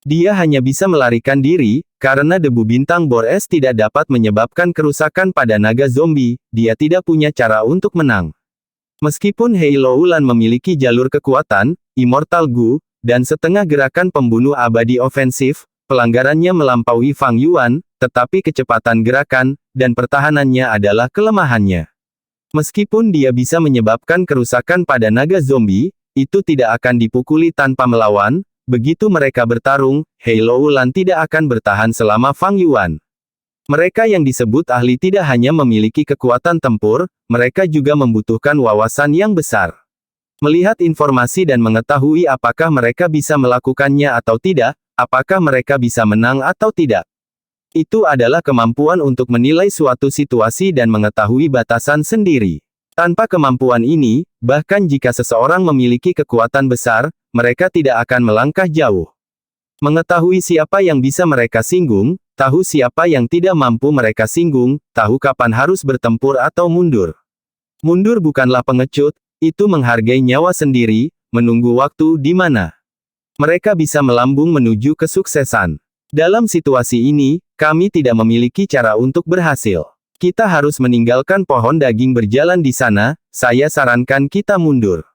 Dia hanya bisa melarikan diri, karena debu bintang bor es tidak dapat menyebabkan kerusakan pada naga zombie, dia tidak punya cara untuk menang. Meskipun Hei Loulan memiliki jalur kekuatan, Immortal Gu, dan setengah gerakan pembunuh abadi ofensif, pelanggarannya melampaui Fang Yuan, tetapi kecepatan gerakan, dan pertahanannya adalah kelemahannya. Meskipun dia bisa menyebabkan kerusakan pada naga zombie, itu tidak akan dipukuli tanpa melawan, begitu mereka bertarung, Hei Loulan tidak akan bertahan selama Fang Yuan. Mereka yang disebut ahli tidak hanya memiliki kekuatan tempur, mereka juga membutuhkan wawasan yang besar. Melihat informasi dan mengetahui apakah mereka bisa melakukannya atau tidak, apakah mereka bisa menang atau tidak. Itu adalah kemampuan untuk menilai suatu situasi dan mengetahui batasan sendiri. Tanpa kemampuan ini, bahkan jika seseorang memiliki kekuatan besar, mereka tidak akan melangkah jauh. Mengetahui siapa yang bisa mereka singgung, tahu siapa yang tidak mampu mereka singgung, tahu kapan harus bertempur atau mundur. Mundur bukanlah pengecut, itu menghargai nyawa sendiri, menunggu waktu di mana mereka bisa melambung menuju kesuksesan. Dalam situasi ini, kami tidak memiliki cara untuk berhasil. Kita harus meninggalkan pohon daging berjalan di sana, saya sarankan kita mundur.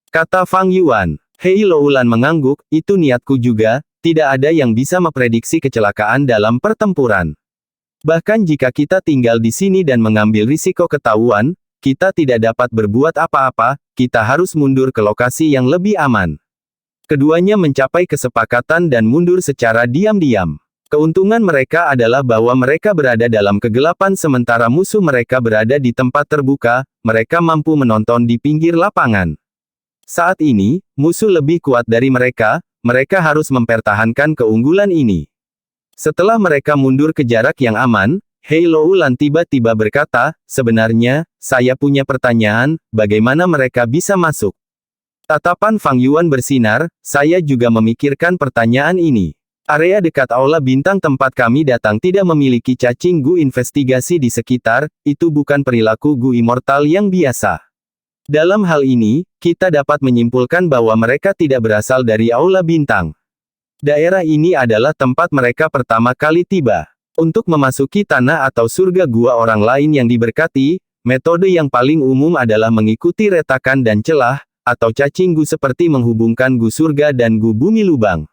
Kata Fang Yuan. Hei Loulan mengangguk, itu niatku juga, tidak ada yang bisa memprediksi kecelakaan dalam pertempuran. Bahkan jika kita tinggal di sini dan mengambil risiko ketahuan, kita tidak dapat berbuat apa-apa, kita harus mundur ke lokasi yang lebih aman. Keduanya mencapai kesepakatan dan mundur secara diam-diam. Keuntungan mereka adalah bahwa mereka berada dalam kegelapan sementara musuh mereka berada di tempat terbuka, mereka mampu menonton di pinggir lapangan. Saat ini, musuh lebih kuat dari mereka, mereka harus mempertahankan keunggulan ini. Setelah mereka mundur ke jarak yang aman, Hei Loulan tiba-tiba berkata, sebenarnya, saya punya pertanyaan, bagaimana mereka bisa masuk? Tatapan Fang Yuan bersinar, saya juga memikirkan pertanyaan ini. Area dekat aula bintang tempat kami datang tidak memiliki cacing Gu investigasi di sekitar, itu bukan perilaku Gu immortal yang biasa. Dalam hal ini, kita dapat menyimpulkan bahwa mereka tidak berasal dari aula bintang. Daerah ini adalah tempat mereka pertama kali tiba. Untuk memasuki tanah atau surga gua orang lain yang diberkati, metode yang paling umum adalah mengikuti retakan dan celah, atau cacing Gu seperti menghubungkan Gu surga dan Gu bumi lubang.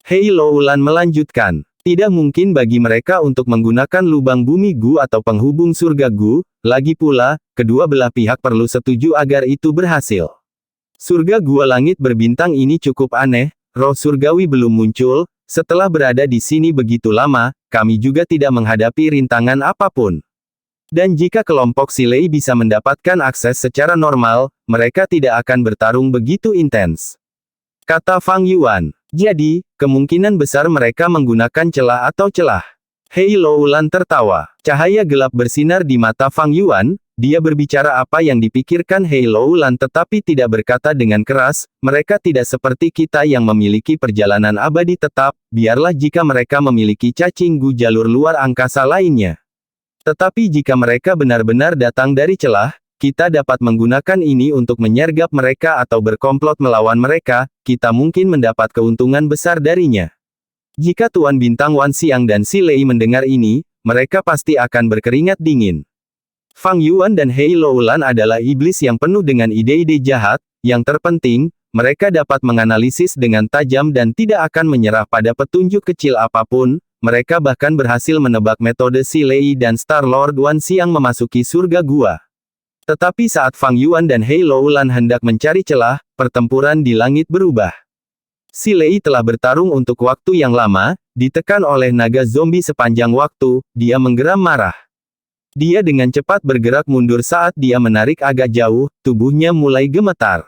Hei Loulan melanjutkan, tidak mungkin bagi mereka untuk menggunakan lubang bumi Gu atau penghubung surga Gu, lagi pula, kedua belah pihak perlu setuju agar itu berhasil. Surga gua langit berbintang ini cukup aneh, roh surgawi belum muncul, setelah berada di sini begitu lama, kami juga tidak menghadapi rintangan apapun. Dan jika kelompok si Lei bisa mendapatkan akses secara normal, mereka tidak akan bertarung begitu intens. Kata Fang Yuan. Jadi, kemungkinan besar mereka menggunakan celah atau celah. Hei Loulan tertawa. Cahaya gelap bersinar di mata Fang Yuan, dia berbicara apa yang dipikirkan Hei Loulan tetapi tidak berkata dengan keras, mereka tidak seperti kita yang memiliki perjalanan abadi tetap, biarlah jika mereka memiliki cacing Gu jalur luar angkasa lainnya. Tetapi jika mereka benar-benar datang dari celah, kita dapat menggunakan ini untuk menyergap mereka atau berkomplot melawan mereka, kita mungkin mendapat keuntungan besar darinya. Jika Tuan Bintang Wan Xiang dan Si Lei mendengar ini, mereka pasti akan berkeringat dingin. Fang Yuan dan Hei Loulan adalah iblis yang penuh dengan ide-ide jahat, yang terpenting, mereka dapat menganalisis dengan tajam dan tidak akan menyerah pada petunjuk kecil apapun. Mereka bahkan berhasil menebak metode Si Lei dan Star-Lord Wan Xiang memasuki surga gua. Tetapi saat Fang Yuan dan Hei Loulan hendak mencari celah, pertempuran di langit berubah. Si Lei telah bertarung untuk waktu yang lama, ditekan oleh naga zombie sepanjang waktu, dia menggeram marah. Dia dengan cepat bergerak mundur saat dia menarik agak jauh, tubuhnya mulai gemetar.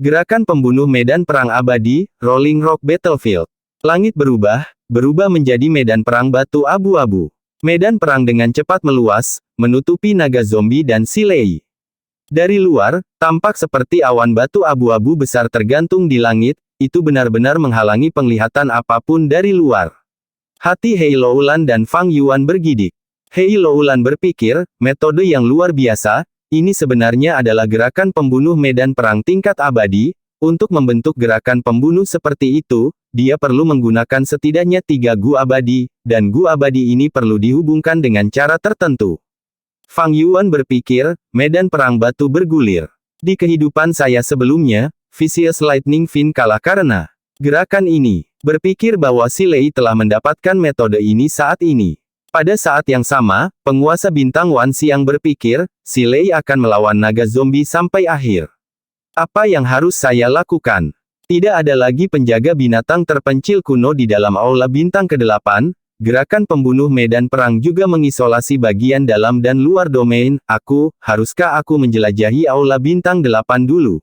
Gerakan pembunuh medan perang abadi, Rolling Rock Battlefield. Langit berubah menjadi medan perang batu abu-abu. Medan perang dengan cepat meluas, menutupi naga zombie dan Si Lei. Dari luar, tampak seperti awan batu abu-abu besar tergantung di langit, itu benar-benar menghalangi penglihatan apapun dari luar. Hati Hei Loulan dan Fang Yuan bergidik. Hei Loulan berpikir, metode yang luar biasa, ini sebenarnya adalah gerakan pembunuh medan perang tingkat abadi. Untuk membentuk gerakan pembunuh seperti itu, dia perlu menggunakan setidaknya 3 gu abadi, dan gu abadi ini perlu dihubungkan dengan cara tertentu. Fang Yuan berpikir, medan perang batu bergulir. Di kehidupan saya sebelumnya, Vicious Lightning Fin kalah karena gerakan ini. Berpikir bahwa Si Lei telah mendapatkan metode ini saat ini. Pada saat yang sama, penguasa bintang Wan Xiang berpikir, Si Lei akan melawan naga zombie sampai akhir. Apa yang harus saya lakukan? Tidak ada lagi penjaga binatang terpencil kuno di dalam aula bintang ke-8, gerakan pembunuh medan perang juga mengisolasi bagian dalam dan luar domain, haruskah aku menjelajahi aula bintang 8 dulu?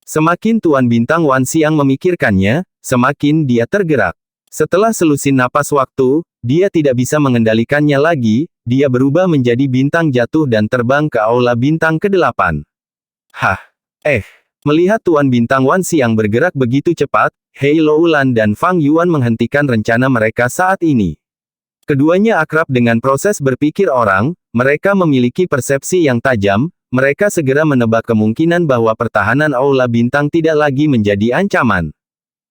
Semakin Tuan Bintang Wan Xiang memikirkannya, semakin dia tergerak. Setelah selusin napas waktu, dia tidak bisa mengendalikannya lagi, dia berubah menjadi bintang jatuh dan terbang ke aula bintang ke-8. Melihat Tuan Bintang Wan Xiang bergerak begitu cepat, Hei Loulan dan Fang Yuan menghentikan rencana mereka saat ini. Keduanya akrab dengan proses berpikir orang, mereka memiliki persepsi yang tajam, mereka segera menebak kemungkinan bahwa pertahanan aula bintang tidak lagi menjadi ancaman.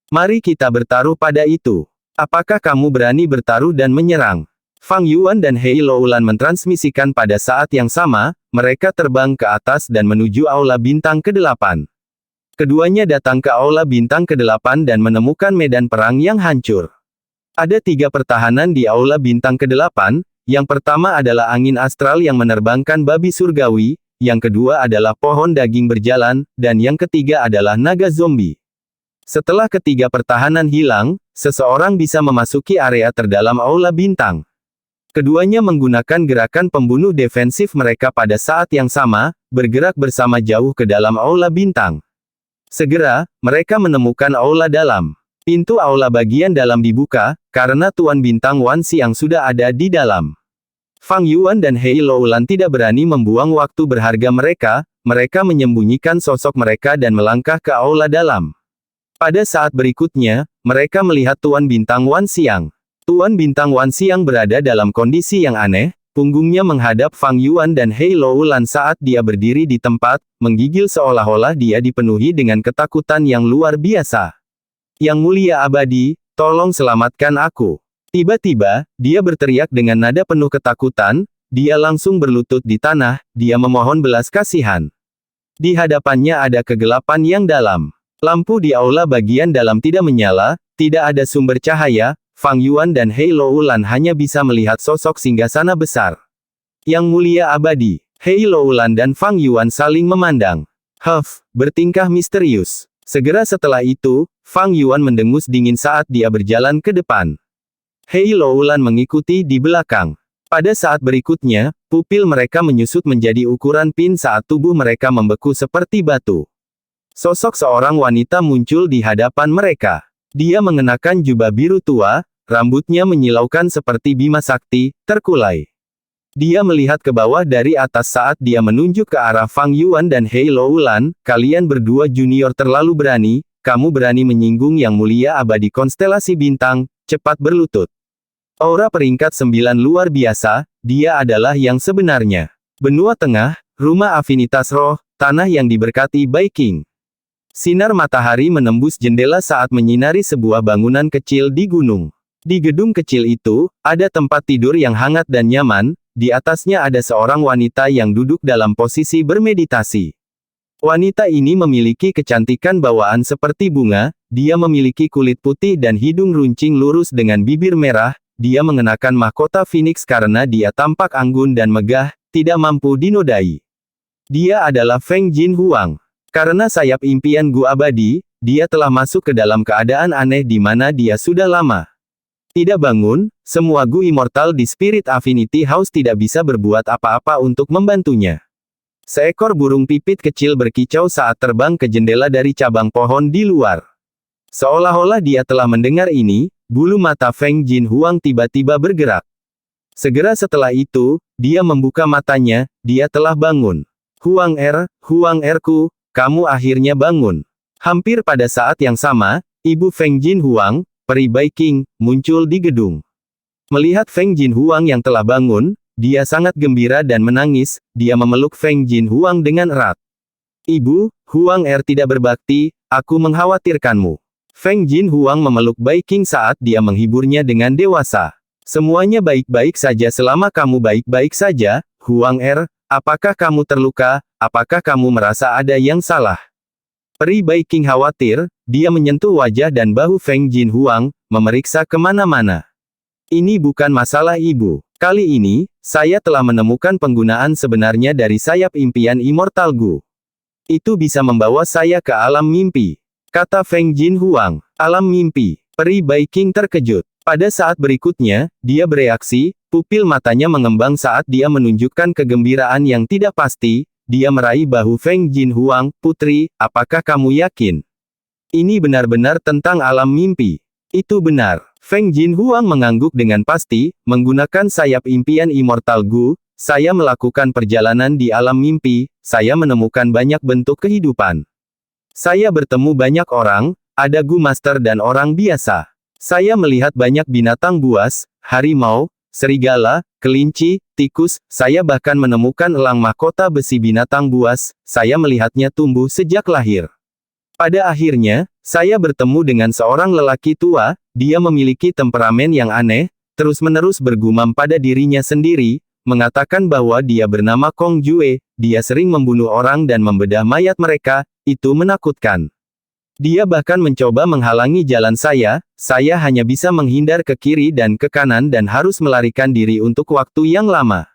Mari kita bertaruh pada itu. Apakah kamu berani bertaruh dan menyerang? Fang Yuan dan Hei Loulan mentransmisikan pada saat yang sama, mereka terbang ke atas dan menuju aula bintang ke-8. Keduanya datang ke aula bintang ke-8 dan menemukan medan perang yang hancur. Ada 3 pertahanan di aula bintang ke-8, yang pertama adalah angin astral yang menerbangkan babi surgawi, yang kedua adalah pohon daging berjalan, dan yang ketiga adalah naga zombie. Setelah ketiga pertahanan hilang, seseorang bisa memasuki area terdalam aula bintang. Keduanya menggunakan gerakan pembunuh defensif mereka pada saat yang sama, bergerak bersama jauh ke dalam aula bintang. Segera, mereka menemukan aula dalam. Pintu aula bagian dalam dibuka, karena Tuan Bintang Wan Xiang sudah ada di dalam. Fang Yuan dan Hei Loulan tidak berani membuang waktu berharga mereka menyembunyikan sosok mereka dan melangkah ke aula dalam. Pada saat berikutnya, mereka melihat Tuan Bintang Wan Xiang. Tuan Bintang Wan Xiang berada dalam kondisi yang aneh, punggungnya menghadap Fang Yuan dan Hei Loulan saat dia berdiri di tempat, menggigil seolah-olah dia dipenuhi dengan ketakutan yang luar biasa. Yang mulia abadi, tolong selamatkan aku. Tiba-tiba, dia berteriak dengan nada penuh ketakutan, dia langsung berlutut di tanah, dia memohon belas kasihan. Di hadapannya ada kegelapan yang dalam. Lampu di aula bagian dalam tidak menyala, tidak ada sumber cahaya, Fang Yuan dan Hei Loulan hanya bisa melihat sosok singgasana besar. Yang mulia abadi, Hei Loulan dan Fang Yuan saling memandang. Bertingkah misterius. Segera setelah itu, Fang Yuan mendengus dingin saat dia berjalan ke depan. Hei Loulan mengikuti di belakang. Pada saat berikutnya, pupil mereka menyusut menjadi ukuran pin saat tubuh mereka membeku seperti batu. Sosok seorang wanita muncul di hadapan mereka. Dia mengenakan jubah biru tua, rambutnya menyilaukan seperti Bima Sakti, terkulai. Dia melihat ke bawah dari atas saat dia menunjuk ke arah Fang Yuan dan Hei Loulan, kalian berdua junior terlalu berani, kamu berani menyinggung yang mulia abadi konstelasi bintang, cepat berlutut. Aura peringkat 9 luar biasa, dia adalah yang sebenarnya. Benua Tengah, rumah afinitas roh, tanah yang diberkati Bai King. Sinar matahari menembus jendela saat menyinari sebuah bangunan kecil di gunung. Di gedung kecil itu, ada tempat tidur yang hangat dan nyaman, di atasnya ada seorang wanita yang duduk dalam posisi bermeditasi. Wanita ini memiliki kecantikan bawaan seperti bunga, dia memiliki kulit putih dan hidung runcing lurus dengan bibir merah, dia mengenakan mahkota Phoenix karena dia tampak anggun dan megah, tidak mampu dinodai. Dia adalah Feng Jin Huang. Karena sayap impian Gu abadi, dia telah masuk ke dalam keadaan aneh di mana dia sudah lama tidak bangun, semua Gu immortal di Spirit Affinity House tidak bisa berbuat apa-apa untuk membantunya. Seekor burung pipit kecil berkicau saat terbang ke jendela dari cabang pohon di luar. Seolah-olah dia telah mendengar ini, bulu mata Feng Jin Huang tiba-tiba bergerak. Segera setelah itu, dia membuka matanya, dia telah bangun. Huang Er-ku, kamu akhirnya bangun. Hampir pada saat yang sama, Ibu Feng Jin Huang, peri Bai King, muncul di gedung. Melihat Feng Jin Huang yang telah bangun, dia sangat gembira dan menangis, dia memeluk Feng Jin Huang dengan erat. Ibu, Huang Er tidak berbakti, aku mengkhawatirkanmu. Feng Jin Huang memeluk Bai King saat dia menghiburnya dengan dewasa. Semuanya baik-baik saja selama kamu baik-baik saja, Huang Er, apakah kamu terluka, apakah kamu merasa ada yang salah? Peri Bai King khawatir, dia menyentuh wajah dan bahu Feng Jin Huang, memeriksa kemana-mana. Ini bukan masalah ibu. Kali ini, saya telah menemukan penggunaan sebenarnya dari sayap impian Immortal Gu. Itu bisa membawa saya ke alam mimpi. Kata Feng Jin Huang. Alam mimpi. Peri Bai King terkejut. Pada saat berikutnya, dia bereaksi, pupil matanya mengembang saat dia menunjukkan kegembiraan yang tidak pasti, dia meraih bahu Feng Jin Huang, putri, apakah kamu yakin? Ini benar-benar tentang alam mimpi. Itu benar. Feng Jin Huang mengangguk dengan pasti, menggunakan sayap impian Immortal Gu, saya melakukan perjalanan di alam mimpi, saya menemukan banyak bentuk kehidupan. Saya bertemu banyak orang, ada Gu Master dan orang biasa. Saya melihat banyak binatang buas, harimau, serigala, kelinci, tikus, saya bahkan menemukan elang mahkota besi binatang buas, saya melihatnya tumbuh sejak lahir. Pada akhirnya, saya bertemu dengan seorang lelaki tua, dia memiliki temperamen yang aneh, terus-menerus bergumam pada dirinya sendiri, mengatakan bahwa dia bernama Kong Jue, dia sering membunuh orang dan membedah mayat mereka, itu menakutkan. Dia bahkan mencoba menghalangi jalan saya hanya bisa menghindar ke kiri dan ke kanan dan harus melarikan diri untuk waktu yang lama.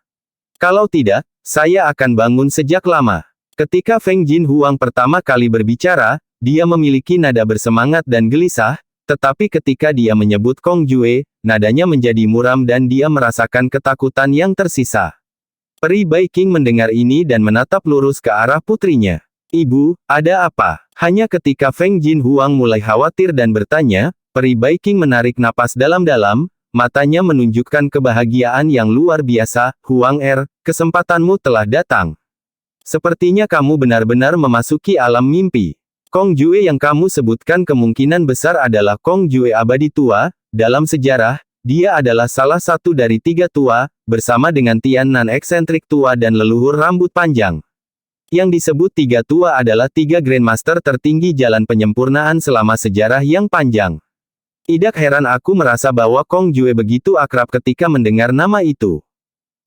Kalau tidak, saya akan bangun sejak lama. Ketika Feng Jin Huang pertama kali berbicara, dia memiliki nada bersemangat dan gelisah, tetapi ketika dia menyebut Kong Jue, nadanya menjadi muram dan dia merasakan ketakutan yang tersisa. Peri Bai King mendengar ini dan menatap lurus ke arah putrinya. Ibu, ada apa? Hanya ketika Feng Jin Huang mulai khawatir dan bertanya, Peri Bai King menarik napas dalam-dalam, matanya menunjukkan kebahagiaan yang luar biasa, Huang Er, kesempatanmu telah datang. Sepertinya kamu benar-benar memasuki alam mimpi. Kong Jue yang kamu sebutkan kemungkinan besar adalah Kong Jue abadi tua, dalam sejarah, dia adalah salah satu dari 3 tua, bersama dengan Tian Nan eksentrik tua dan leluhur rambut panjang. Yang disebut 3 tua adalah 3 Grandmaster tertinggi jalan penyempurnaan selama sejarah yang panjang. Tidak heran aku merasa bahwa Kong Jue begitu akrab ketika mendengar nama itu.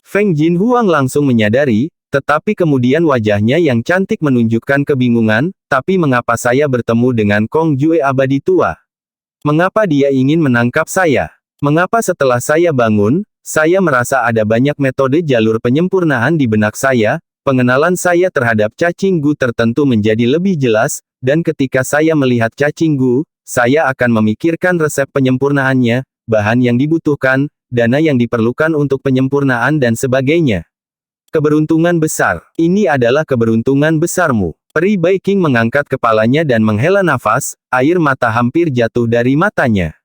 Feng Jin Huang langsung menyadari, tetapi kemudian wajahnya yang cantik menunjukkan kebingungan, tapi mengapa saya bertemu dengan Kong Jue abadi tua? Mengapa dia ingin menangkap saya? Mengapa setelah saya bangun, saya merasa ada banyak metode jalur penyempurnaan di benak saya, pengenalan saya terhadap cacing Gu tertentu menjadi lebih jelas, dan ketika saya melihat cacing Gu, saya akan memikirkan resep penyempurnaannya, bahan yang dibutuhkan, dana yang diperlukan untuk penyempurnaan dan sebagainya. Keberuntungan besar. Ini adalah keberuntungan besarmu. Peri Bai King mengangkat kepalanya dan menghela nafas, air mata hampir jatuh dari matanya.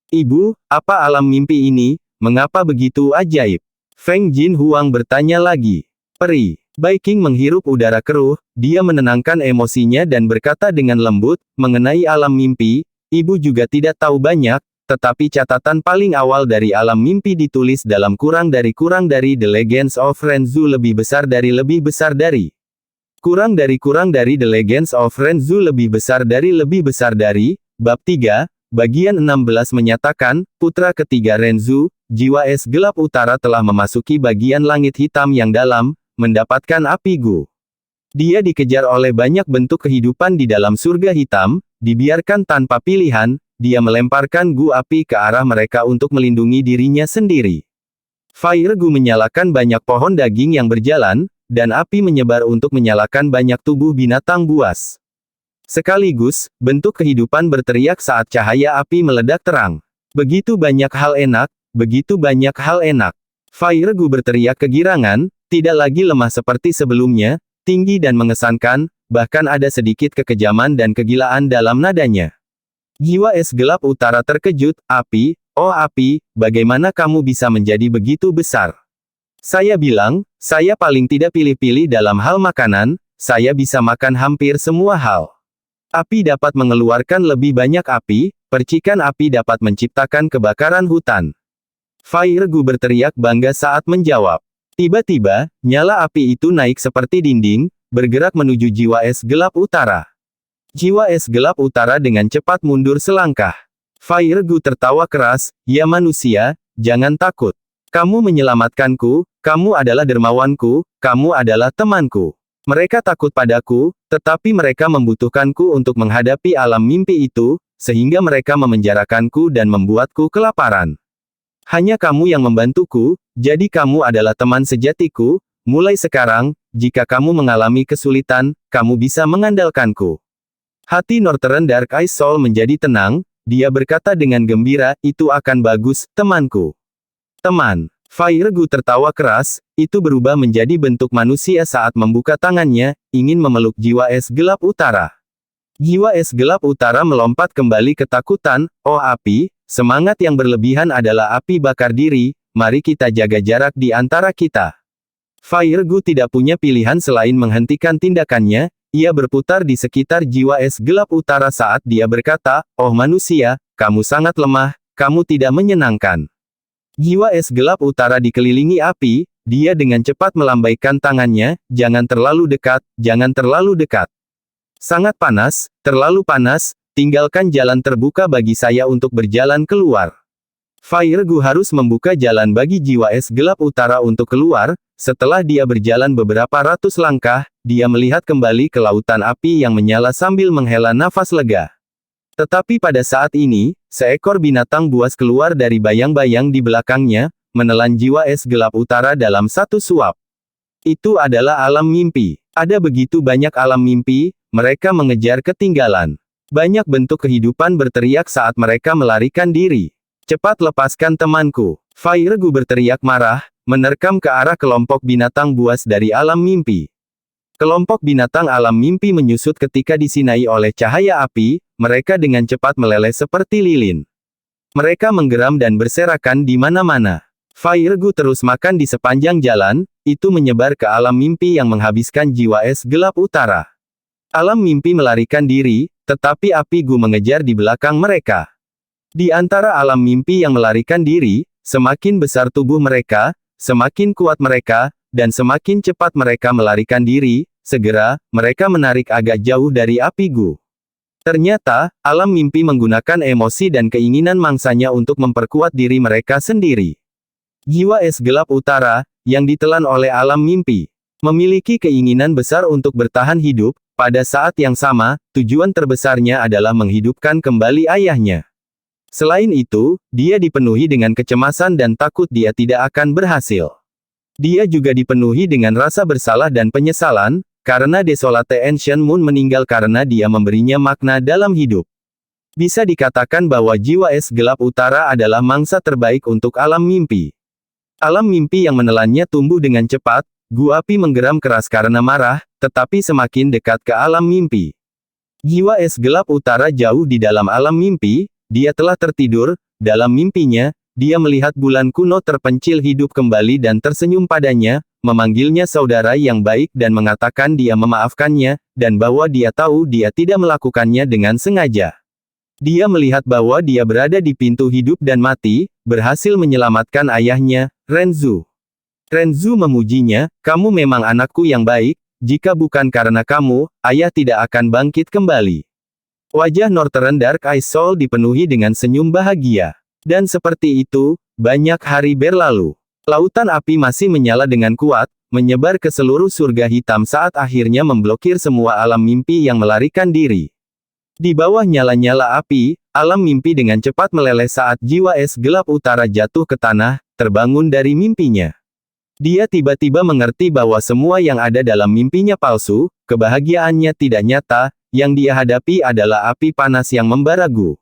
Ibu, apa alam mimpi ini, mengapa begitu ajaib? Feng Jin Huang bertanya lagi. Peri Bai King menghirup udara keruh, dia menenangkan emosinya dan berkata dengan lembut, mengenai alam mimpi, ibu juga tidak tahu banyak, tetapi catatan paling awal dari alam mimpi ditulis dalam kurang dari The Legends of Renzu lebih besar dari kurang dari The Legends of Renzu lebih besar dari, bab 3, bagian 16 menyatakan, putra ketiga Renzu, jiwa es gelap utara telah memasuki bagian langit hitam yang dalam, mendapatkan api Gu. Dia dikejar oleh banyak bentuk kehidupan di dalam surga hitam, dibiarkan tanpa pilihan, dia melemparkan Gu api ke arah mereka untuk melindungi dirinya sendiri. Fire Gu menyalakan banyak pohon daging yang berjalan, dan api menyebar untuk menyalakan banyak tubuh binatang buas. Sekaligus, bentuk kehidupan berteriak saat cahaya api meledak terang. Begitu banyak hal enak, begitu banyak hal enak. Fire Gu berteriak kegirangan, tidak lagi lemah seperti sebelumnya, tinggi dan mengesankan, bahkan ada sedikit kekejaman dan kegilaan dalam nadanya. Jiwa es gelap utara terkejut, api, oh api, bagaimana kamu bisa menjadi begitu besar? Saya bilang, saya paling tidak pilih-pilih dalam hal makanan, saya bisa makan hampir semua hal. Api dapat mengeluarkan lebih banyak api, percikan api dapat menciptakan kebakaran hutan. Fire Gu berteriak bangga saat menjawab. Tiba-tiba, nyala api itu naik seperti dinding, bergerak menuju jiwa es gelap utara. Jiwa es gelap utara dengan cepat mundur selangkah. Fire Gu tertawa keras, ya manusia, jangan takut. Kamu menyelamatkanku, kamu adalah dermawanku, kamu adalah temanku. Mereka takut padaku, tetapi mereka membutuhkanku untuk menghadapi alam mimpi itu, sehingga mereka memenjarakanku dan membuatku kelaparan. Hanya kamu yang membantuku, jadi kamu adalah teman sejatiku, mulai sekarang, jika kamu mengalami kesulitan, kamu bisa mengandalkanku. Hati Northern Dark Ice Soul menjadi tenang, dia berkata dengan gembira, itu akan bagus, temanku. Teman. Fire Gu tertawa keras, itu berubah menjadi bentuk manusia saat membuka tangannya, ingin memeluk jiwa es gelap utara. Jiwa es gelap utara melompat kembali ketakutan, oh api, semangat yang berlebihan adalah api bakar diri, mari kita jaga jarak di antara kita. Fire Gu tidak punya pilihan selain menghentikan tindakannya, ia berputar di sekitar jiwa es gelap utara saat dia berkata, oh manusia, kamu sangat lemah, kamu tidak menyenangkan. Jiwa es gelap utara dikelilingi api, dia dengan cepat melambaikan tangannya, jangan terlalu dekat, jangan terlalu dekat. Sangat panas, terlalu panas, tinggalkan jalan terbuka bagi saya untuk berjalan keluar. Fire Gu harus membuka jalan bagi jiwa es gelap utara untuk keluar, setelah dia berjalan beberapa ratus langkah, dia melihat kembali ke lautan api yang menyala sambil menghela nafas lega. Tetapi pada saat ini, seekor binatang buas keluar dari bayang-bayang di belakangnya, menelan jiwa es gelap utara dalam satu suap. Itu adalah alam mimpi. Ada begitu banyak alam mimpi, mereka mengejar ketinggalan. Banyak bentuk kehidupan berteriak saat mereka melarikan diri. Cepat lepaskan temanku. Fire Gu berteriak marah, menerkam ke arah kelompok binatang buas dari alam mimpi. Kelompok binatang alam mimpi menyusut ketika disinai oleh cahaya api, mereka dengan cepat meleleh seperti lilin. Mereka menggeram dan berserakan di mana-mana. Fire Gu terus makan di sepanjang jalan, itu menyebar ke alam mimpi yang menghabiskan jiwa es gelap utara. Alam mimpi melarikan diri, tetapi api Gu mengejar di belakang mereka. Di antara alam mimpi yang melarikan diri, semakin besar tubuh mereka, semakin kuat mereka, dan semakin cepat mereka melarikan diri, segera, mereka menarik agak jauh dari api Gu. Ternyata, alam mimpi menggunakan emosi dan keinginan mangsanya untuk memperkuat diri mereka sendiri. Jiwa es gelap utara, yang ditelan oleh alam mimpi, memiliki keinginan besar untuk bertahan hidup, pada saat yang sama, tujuan terbesarnya adalah menghidupkan kembali ayahnya. Selain itu, dia dipenuhi dengan kecemasan dan takut dia tidak akan berhasil. Dia juga dipenuhi dengan rasa bersalah dan penyesalan, karena Desolate Ancient Moon meninggal karena dia memberinya makna dalam hidup. Bisa dikatakan bahwa jiwa es gelap utara adalah mangsa terbaik untuk alam mimpi. Alam mimpi yang menelannya tumbuh dengan cepat, Gu api menggeram keras karena marah, tetapi semakin dekat ke alam mimpi. Jiwa es gelap utara jauh di dalam alam mimpi, dia telah tertidur, dalam mimpinya, dia melihat bulan kuno terpencil hidup kembali dan tersenyum padanya, memanggilnya saudara yang baik dan mengatakan dia memaafkannya, dan bahwa dia tahu dia tidak melakukannya dengan sengaja. Dia melihat bahwa dia berada di pintu hidup dan mati, berhasil menyelamatkan ayahnya, Renzu. Renzu memujinya, kamu memang anakku yang baik, jika bukan karena kamu, ayah tidak akan bangkit kembali. Wajah Northern Dark Ice Soul dipenuhi dengan senyum bahagia. Dan seperti itu, banyak hari berlalu. Lautan api masih menyala dengan kuat, menyebar ke seluruh surga hitam saat akhirnya memblokir semua alam mimpi yang melarikan diri. Di bawah nyala-nyala api, alam mimpi dengan cepat meleleh saat jiwa es gelap utara jatuh ke tanah, terbangun dari mimpinya. Dia tiba-tiba mengerti bahwa semua yang ada dalam mimpinya palsu, kebahagiaannya tidak nyata, yang dia hadapi adalah api panas yang membara-gu.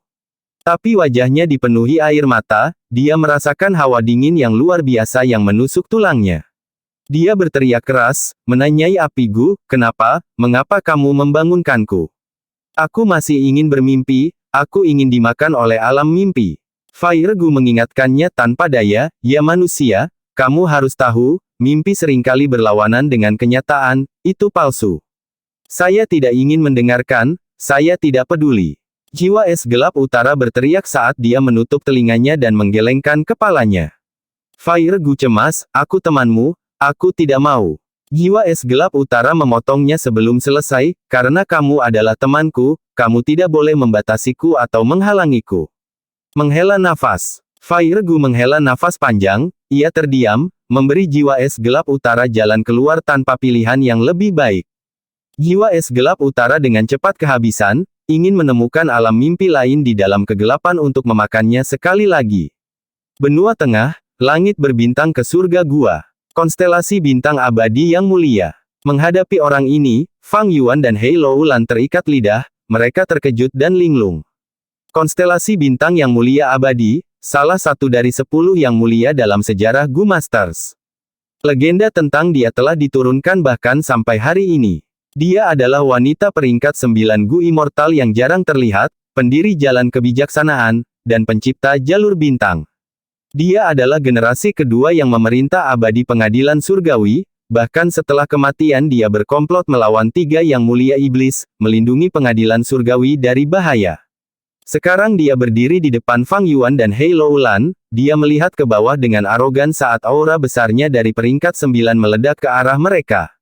Tapi wajahnya dipenuhi air mata, dia merasakan hawa dingin yang luar biasa yang menusuk tulangnya. Dia berteriak keras, menanyai apigu, mengapa kamu membangunkanku? Aku masih ingin bermimpi, aku ingin dimakan oleh alam mimpi. Fire-gu mengingatkannya tanpa daya, ya manusia, kamu harus tahu, mimpi seringkali berlawanan dengan kenyataan, itu palsu. Saya tidak ingin mendengarkan, saya tidak peduli. Jiwa es gelap utara berteriak saat dia menutup telinganya dan menggelengkan kepalanya. Fire-gu cemas, aku temanmu, aku tidak mau. Jiwa es gelap utara memotongnya sebelum selesai, karena kamu adalah temanku, kamu tidak boleh membatasiku atau menghalangiku. Menghela nafas. Fire-gu menghela nafas panjang, ia terdiam, memberi jiwa es gelap utara jalan keluar tanpa pilihan yang lebih baik. Jiwa es gelap utara dengan cepat kehabisan, ingin menemukan alam mimpi lain di dalam kegelapan untuk memakannya sekali lagi. Benua tengah, langit berbintang ke surga gua. Konstelasi bintang abadi yang mulia. Menghadapi orang ini, Fang Yuan dan Hei Loulan terikat lidah, mereka terkejut dan linglung. Konstelasi bintang yang mulia abadi, salah satu dari 10 yang mulia dalam sejarah Gu Masters. Legenda tentang dia telah diturunkan bahkan sampai hari ini. Dia adalah wanita peringkat 9 Gu Immortal yang jarang terlihat, pendiri jalan kebijaksanaan, dan pencipta jalur bintang. Dia adalah generasi kedua yang memerintah abadi pengadilan surgawi, bahkan setelah kematian dia berkomplot melawan 3 yang mulia iblis, melindungi pengadilan surgawi dari bahaya. Sekarang dia berdiri di depan Fang Yuan dan Hei Loulan, dia melihat ke bawah dengan arogan saat aura besarnya dari peringkat 9 meledak ke arah mereka.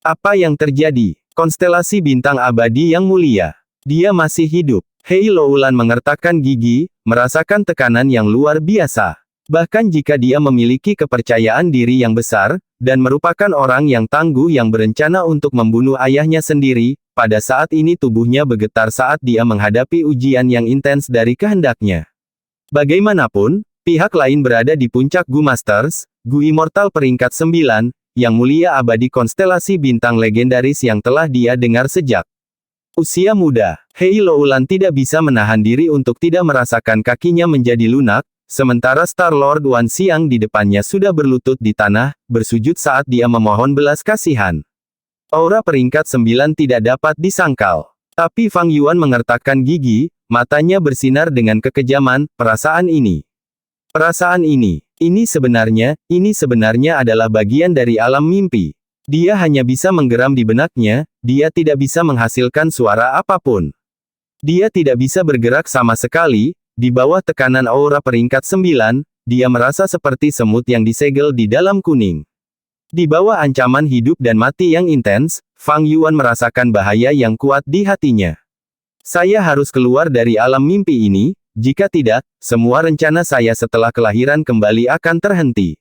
Apa yang terjadi? Konstelasi bintang abadi yang mulia. Dia masih hidup. Hei Loulan mengertakkan gigi, merasakan tekanan yang luar biasa. Bahkan jika dia memiliki kepercayaan diri yang besar, dan merupakan orang yang tangguh yang berencana untuk membunuh ayahnya sendiri, pada saat ini tubuhnya bergetar saat dia menghadapi ujian yang intens dari kehendaknya. Bagaimanapun, pihak lain berada di puncak Gu Masters, Gu Immortal peringkat 9, yang mulia abadi konstelasi bintang legendaris yang telah dia dengar sejak usia muda. Hei Loulan tidak bisa menahan diri untuk tidak merasakan kakinya menjadi lunak, sementara Star-Lord Wan Xiang di depannya sudah berlutut di tanah, bersujud saat dia memohon belas kasihan. Aura peringkat 9 tidak dapat disangkal. Tapi Fang Yuan mengertakkan gigi, matanya bersinar dengan kekejaman, perasaan ini sebenarnya adalah bagian dari alam mimpi. Dia hanya bisa menggeram di benaknya, dia tidak bisa menghasilkan suara apapun. Dia tidak bisa bergerak sama sekali. Di bawah tekanan aura peringkat 9, dia merasa seperti semut yang disegel di dalam kuning. Di bawah ancaman hidup dan mati yang intens, Fang Yuan merasakan bahaya yang kuat di hatinya. Saya harus keluar dari alam mimpi ini, jika tidak, semua rencana saya setelah kelahiran kembali akan terhenti.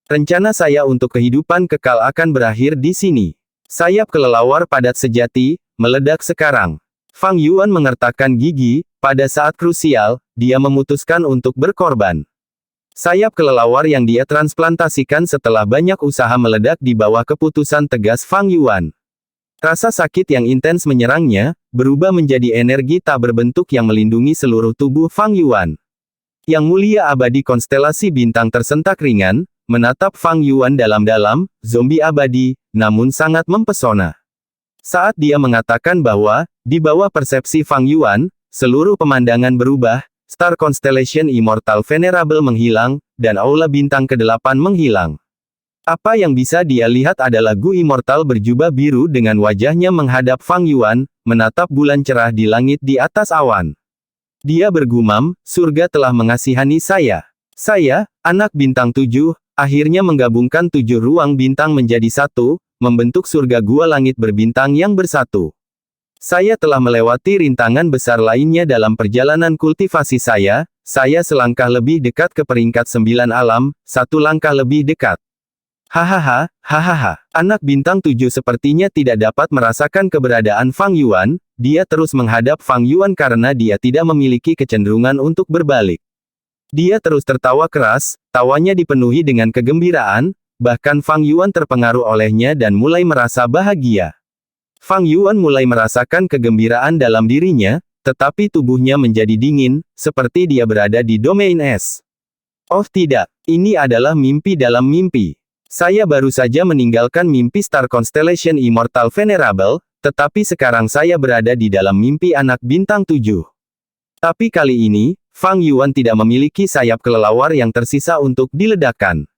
Rencana saya untuk kehidupan kekal akan berakhir di sini. Sayap kelelawar padat sejati, meledak sekarang. Fang Yuan mengertakkan gigi, pada saat krusial, dia memutuskan untuk berkorban. Sayap kelelawar yang dia transplantasikan setelah banyak usaha meledak di bawah keputusan tegas Fang Yuan. Rasa sakit yang intens menyerangnya, berubah menjadi energi tak berbentuk yang melindungi seluruh tubuh Fang Yuan. Yang mulia abadi konstelasi bintang tersentak ringan, menatap Fang Yuan dalam-dalam, zombie abadi, namun sangat mempesona. Saat dia mengatakan bahwa, di bawah persepsi Fang Yuan, seluruh pemandangan berubah, Star Constellation Immortal Venerable menghilang, dan aula bintang ke-8 menghilang. Apa yang bisa dia lihat adalah Gu Immortal berjubah biru dengan wajahnya menghadap Fang Yuan, menatap bulan cerah di langit di atas awan. Dia bergumam, surga telah mengasihani saya. Saya, anak bintang 7, akhirnya menggabungkan 7 ruang bintang menjadi satu, membentuk surga gua langit berbintang yang bersatu. Saya telah melewati rintangan besar lainnya dalam perjalanan kultivasi saya selangkah lebih dekat ke peringkat 9 alam, satu langkah lebih dekat. Hahaha, hahaha. Anak bintang 7 sepertinya tidak dapat merasakan keberadaan Fang Yuan, dia terus menghadap Fang Yuan karena dia tidak memiliki kecenderungan untuk berbalik. Dia terus tertawa keras, tawanya dipenuhi dengan kegembiraan, bahkan Fang Yuan terpengaruh olehnya dan mulai merasa bahagia. Fang Yuan mulai merasakan kegembiraan dalam dirinya, tetapi tubuhnya menjadi dingin, seperti dia berada di domain es. Oh tidak, ini adalah mimpi dalam mimpi. Saya baru saja meninggalkan mimpi Star Constellation Immortal Venerable, tetapi sekarang saya berada di dalam mimpi anak bintang 7. Tapi kali ini, Fang Yuan tidak memiliki sayap kelelawar yang tersisa untuk diledakkan.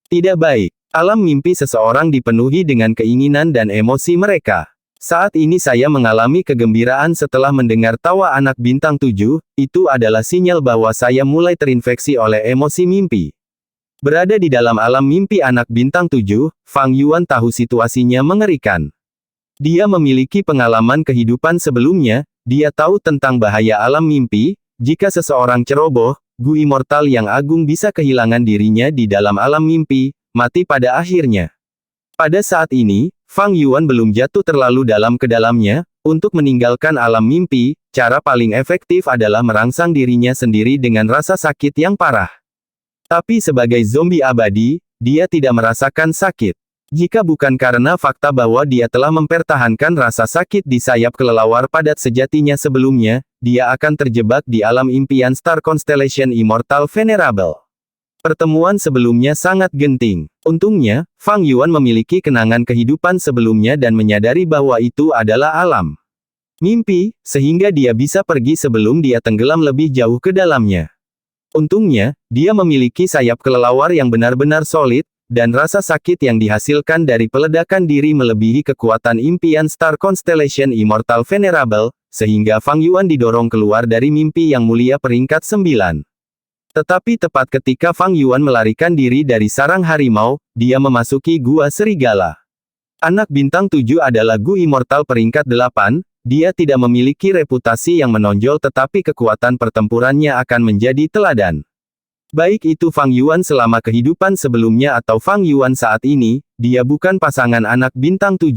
Tidak baik. Alam mimpi seseorang dipenuhi dengan keinginan dan emosi mereka. Saat ini saya mengalami kegembiraan setelah mendengar tawa anak bintang 7, itu adalah sinyal bahwa saya mulai terinfeksi oleh emosi mimpi. Berada di dalam alam mimpi anak bintang 7, Fang Yuan tahu situasinya mengerikan. Dia memiliki pengalaman kehidupan sebelumnya, dia tahu tentang bahaya alam mimpi. Jika seseorang ceroboh, Gu Immortal yang agung bisa kehilangan dirinya di dalam alam mimpi, mati pada akhirnya. Pada saat ini, Fang Yuan belum jatuh terlalu dalam ke dalamnya. Untuk meninggalkan alam mimpi, cara paling efektif adalah merangsang dirinya sendiri dengan rasa sakit yang parah. Tapi sebagai zombie abadi, dia tidak merasakan sakit. Jika bukan karena fakta bahwa dia telah mempertahankan rasa sakit di sayap kelelawar padat sejatinya sebelumnya, dia akan terjebak di alam impian Star Constellation Immortal Venerable. Pertemuan sebelumnya sangat genting. Untungnya, Fang Yuan memiliki kenangan kehidupan sebelumnya dan menyadari bahwa itu adalah alam mimpi, sehingga dia bisa pergi sebelum dia tenggelam lebih jauh ke dalamnya. Untungnya, dia memiliki sayap kelelawar yang benar-benar solid, dan rasa sakit yang dihasilkan dari peledakan diri melebihi kekuatan impian Star Constellation Immortal Venerable, sehingga Fang Yuan didorong keluar dari mimpi yang mulia peringkat 9. Tetapi tepat ketika Fang Yuan melarikan diri dari sarang harimau, dia memasuki gua serigala. Anak bintang 7 adalah Gu Immortal peringkat 8, dia tidak memiliki reputasi yang menonjol tetapi kekuatan pertempurannya akan menjadi teladan. Baik itu Fang Yuan selama kehidupan sebelumnya atau Fang Yuan saat ini, dia bukan pasangan anak bintang 7.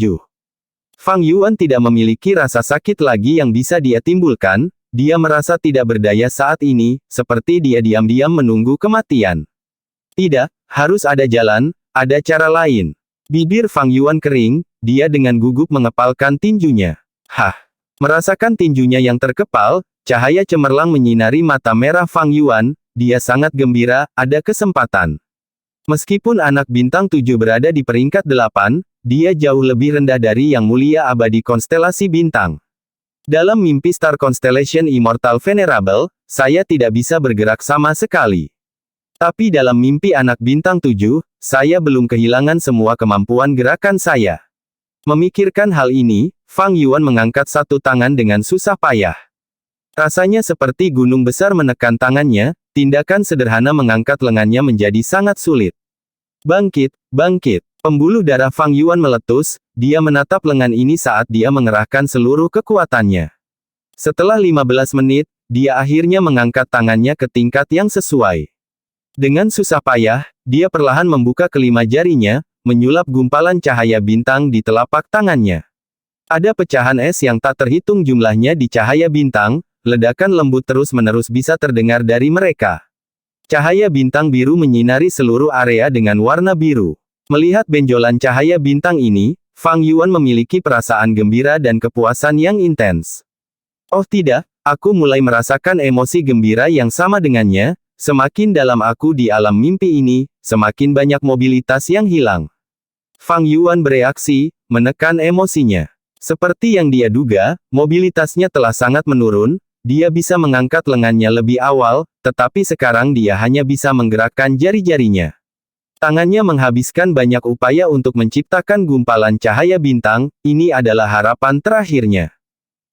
Fang Yuan tidak memiliki rasa sakit lagi yang bisa dia timbulkan, dia merasa tidak berdaya saat ini, seperti dia diam-diam menunggu kematian. Tidak, harus ada jalan, ada cara lain. Bibir Fang Yuan kering, dia dengan gugup mengepalkan tinjunya. Hah! Merasakan tinjunya yang terkepal, cahaya cemerlang menyinari mata merah Fang Yuan. Dia sangat gembira, ada kesempatan. Meskipun anak bintang 7 berada di peringkat 8, dia jauh lebih rendah dari yang mulia abadi konstelasi bintang. Dalam mimpi Star Constellation Immortal Venerable, saya tidak bisa bergerak sama sekali. Tapi dalam mimpi anak bintang 7, saya belum kehilangan semua kemampuan gerakan saya. Memikirkan hal ini, Fang Yuan mengangkat satu tangan dengan susah payah. Rasanya seperti gunung besar menekan tangannya, tindakan sederhana mengangkat lengannya menjadi sangat sulit. Bangkit, bangkit. Pembuluh darah Fang Yuan meletus, dia menatap lengan ini saat dia mengerahkan seluruh kekuatannya. Setelah 15 menit, dia akhirnya mengangkat tangannya ke tingkat yang sesuai. Dengan susah payah, dia perlahan membuka kelima jarinya, menyulap gumpalan cahaya bintang di telapak tangannya. Ada pecahan es yang tak terhitung jumlahnya di cahaya bintang. Ledakan lembut terus-menerus bisa terdengar dari mereka. Cahaya bintang biru menyinari seluruh area dengan warna biru. Melihat benjolan cahaya bintang ini, Fang Yuan memiliki perasaan gembira dan kepuasan yang intens. Oh tidak, aku mulai merasakan emosi gembira yang sama dengannya, semakin dalam aku di alam mimpi ini, semakin banyak mobilitas yang hilang. Fang Yuan bereaksi, menekan emosinya. Seperti yang dia duga, mobilitasnya telah sangat menurun. Dia bisa mengangkat lengannya lebih awal, tetapi sekarang dia hanya bisa menggerakkan jari-jarinya. Tangannya menghabiskan banyak upaya untuk menciptakan gumpalan cahaya bintang, ini adalah harapan terakhirnya.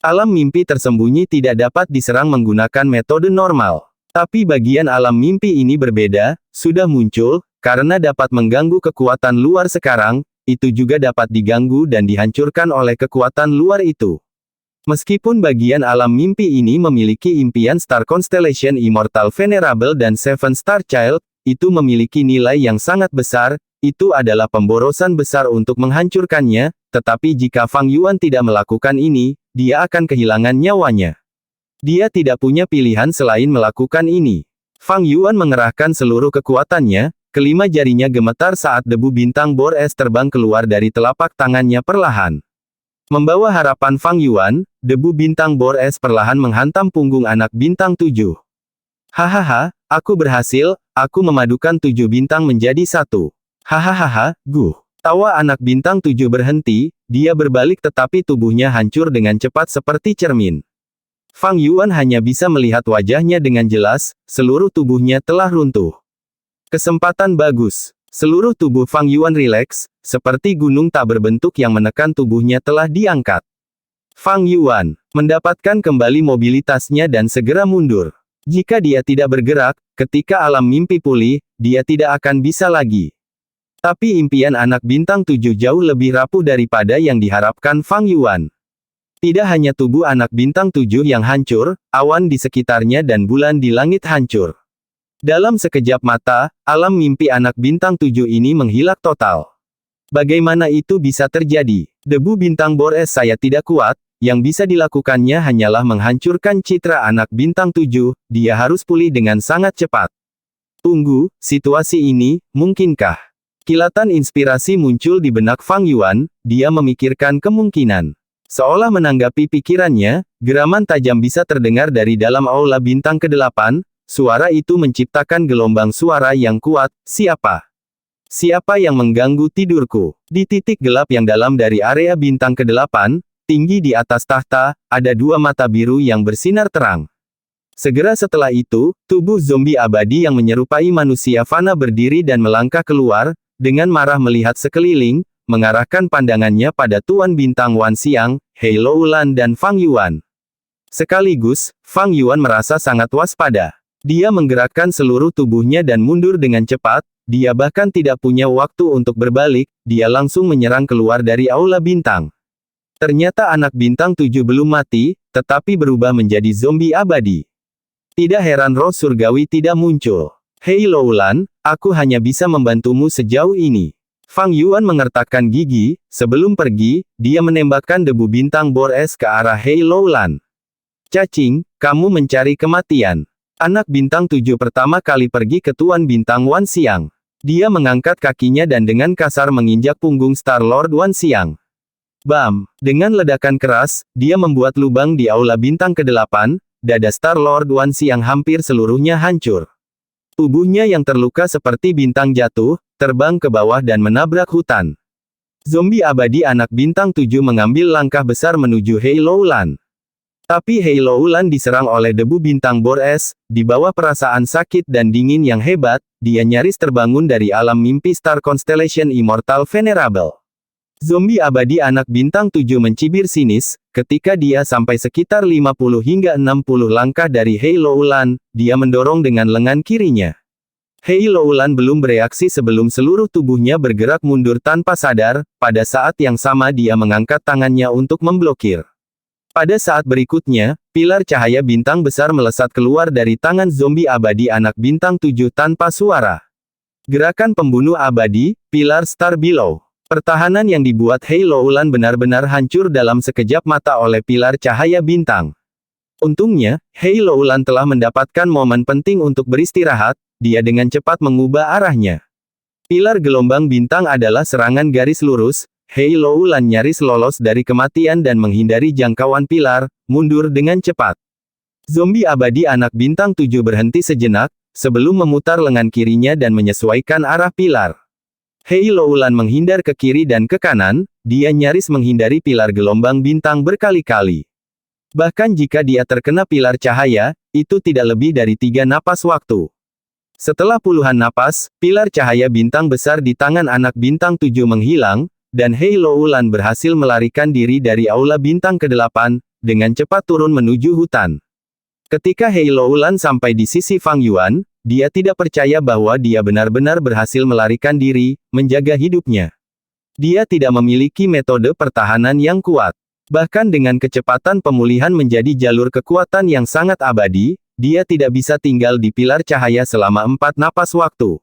Alam mimpi tersembunyi tidak dapat diserang menggunakan metode normal. Tapi bagian alam mimpi ini berbeda, sudah muncul, karena dapat mengganggu kekuatan luar sekarang, itu juga dapat diganggu dan dihancurkan oleh kekuatan luar itu. Meskipun bagian alam mimpi ini memiliki impian Star Constellation Immortal Venerable dan Seven Star Child, itu memiliki nilai yang sangat besar, itu adalah pemborosan besar untuk menghancurkannya, tetapi jika Fang Yuan tidak melakukan ini, dia akan kehilangan nyawanya. Dia tidak punya pilihan selain melakukan ini. Fang Yuan mengerahkan seluruh kekuatannya, kelima jarinya gemetar saat debu bintang bor es terbang keluar dari telapak tangannya perlahan. Membawa harapan Fang Yuan, debu bintang bor es perlahan menghantam punggung anak bintang 7. Hahaha, aku berhasil, aku memadukan 7 bintang menjadi satu. Hahaha, guh. Tawa anak bintang 7 berhenti, dia berbalik tetapi tubuhnya hancur dengan cepat seperti cermin. Fang Yuan hanya bisa melihat wajahnya dengan jelas, seluruh tubuhnya telah runtuh. Kesempatan bagus. Seluruh tubuh Fang Yuan rileks, seperti gunung tak berbentuk yang menekan tubuhnya telah diangkat. Fang Yuan mendapatkan kembali mobilitasnya dan segera mundur. Jika dia tidak bergerak, ketika alam mimpi pulih, dia tidak akan bisa lagi. Tapi impian anak bintang 7 jauh lebih rapuh daripada yang diharapkan Fang Yuan. Tidak hanya tubuh anak bintang 7 yang hancur, awan di sekitarnya dan bulan di langit hancur. Dalam sekejap mata, alam mimpi anak bintang 7 ini menghilang total. Bagaimana itu bisa terjadi? Debu bintang bor es saya tidak kuat, yang bisa dilakukannya hanyalah menghancurkan citra anak bintang 7, dia harus pulih dengan sangat cepat. Tunggu, situasi ini, mungkinkah? Kilatan inspirasi muncul di benak Fang Yuan, dia memikirkan kemungkinan. Seolah menanggapi pikirannya, geraman tajam bisa terdengar dari dalam aula bintang ke-8, suara itu menciptakan gelombang suara yang kuat, siapa? Siapa yang mengganggu tidurku? Di titik gelap yang dalam dari area bintang ke-8, tinggi di atas tahta, ada 2 mata biru yang bersinar terang. Segera setelah itu, tubuh zombie abadi yang menyerupai manusia fana berdiri dan melangkah keluar, dengan marah melihat sekeliling, mengarahkan pandangannya pada Tuan Bintang Wan Xiang, Hei Loulan dan Fang Yuan. Sekaligus, Fang Yuan merasa sangat waspada. Dia menggerakkan seluruh tubuhnya dan mundur dengan cepat, dia bahkan tidak punya waktu untuk berbalik, dia langsung menyerang keluar dari aula bintang. Ternyata anak bintang 7 belum mati, tetapi berubah menjadi zombie abadi. Tidak heran roh surgawi tidak muncul. Hei Loulan, aku hanya bisa membantumu sejauh ini. Fang Yuan mengertakkan gigi, sebelum pergi, dia menembakkan debu bintang bor es ke arah Hei Loulan. Cacing, kamu mencari kematian. Anak bintang 7 pertama kali pergi ke Tuan Bintang Wan Xiang. Dia mengangkat kakinya dan dengan kasar menginjak punggung Star Lord Wan Xiang. Bam! Dengan ledakan keras, dia membuat lubang di aula bintang ke-8, dada Star Lord Wan Xiang hampir seluruhnya hancur. Tubuhnya yang terluka seperti bintang jatuh, terbang ke bawah dan menabrak hutan. Zombie abadi anak bintang 7 mengambil langkah besar menuju Hei Loulan. Tapi Hei Loulan diserang oleh debu bintang bor es, di bawah perasaan sakit dan dingin yang hebat, dia nyaris terbangun dari alam mimpi Star Constellation Immortal Venerable. Zombie abadi anak bintang 7 mencibir sinis, ketika dia sampai sekitar 50 hingga 60 langkah dari Hei Loulan, dia mendorong dengan lengan kirinya. Hei Loulan belum bereaksi sebelum seluruh tubuhnya bergerak mundur tanpa sadar, pada saat yang sama dia mengangkat tangannya untuk memblokir. Pada saat berikutnya, pilar cahaya bintang besar melesat keluar dari tangan zombie abadi anak bintang 7 tanpa suara. Gerakan pembunuh abadi, pilar Star Below. Pertahanan yang dibuat Hei Loulan benar-benar hancur dalam sekejap mata oleh pilar cahaya bintang. Untungnya, Hei Loulan telah mendapatkan momen penting untuk beristirahat, dia dengan cepat mengubah arahnya. Pilar gelombang bintang adalah serangan garis lurus, Hei Loulan nyaris lolos dari kematian dan menghindari jangkauan pilar, mundur dengan cepat. Zombie abadi anak bintang 7 berhenti sejenak, sebelum memutar lengan kirinya dan menyesuaikan arah pilar. Hei Loulan menghindar ke kiri dan ke kanan, dia nyaris menghindari pilar gelombang bintang berkali-kali. Bahkan jika dia terkena pilar cahaya, itu tidak lebih dari 3 napas waktu. Setelah puluhan napas, pilar cahaya bintang besar di tangan anak bintang 7 menghilang, dan Hei Loulan berhasil melarikan diri dari aula bintang ke-8, dengan cepat turun menuju hutan. Ketika Hei Loulan sampai di sisi Fang Yuan, dia tidak percaya bahwa dia benar-benar berhasil melarikan diri, menjaga hidupnya. Dia tidak memiliki metode pertahanan yang kuat. Bahkan dengan kecepatan pemulihan menjadi jalur kekuatan yang sangat abadi, dia tidak bisa tinggal di pilar cahaya selama 4 napas waktu.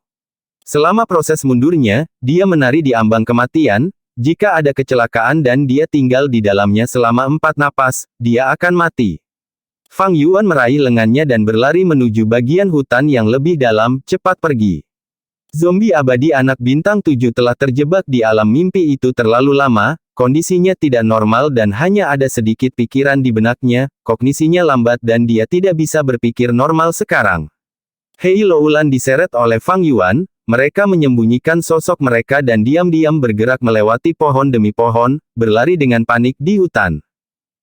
Selama proses mundurnya, dia menari di ambang kematian. Jika ada kecelakaan dan dia tinggal di dalamnya selama 4 napas, dia akan mati. Fang Yuan meraih lengannya dan berlari menuju bagian hutan yang lebih dalam, cepat pergi. Zombie abadi anak bintang 7 telah terjebak di alam mimpi itu terlalu lama, kondisinya tidak normal dan hanya ada sedikit pikiran di benaknya, kognisinya lambat dan dia tidak bisa berpikir normal sekarang. Hei Loulan diseret oleh Fang Yuan. Mereka menyembunyikan sosok mereka dan diam-diam bergerak melewati pohon demi pohon, berlari dengan panik di hutan.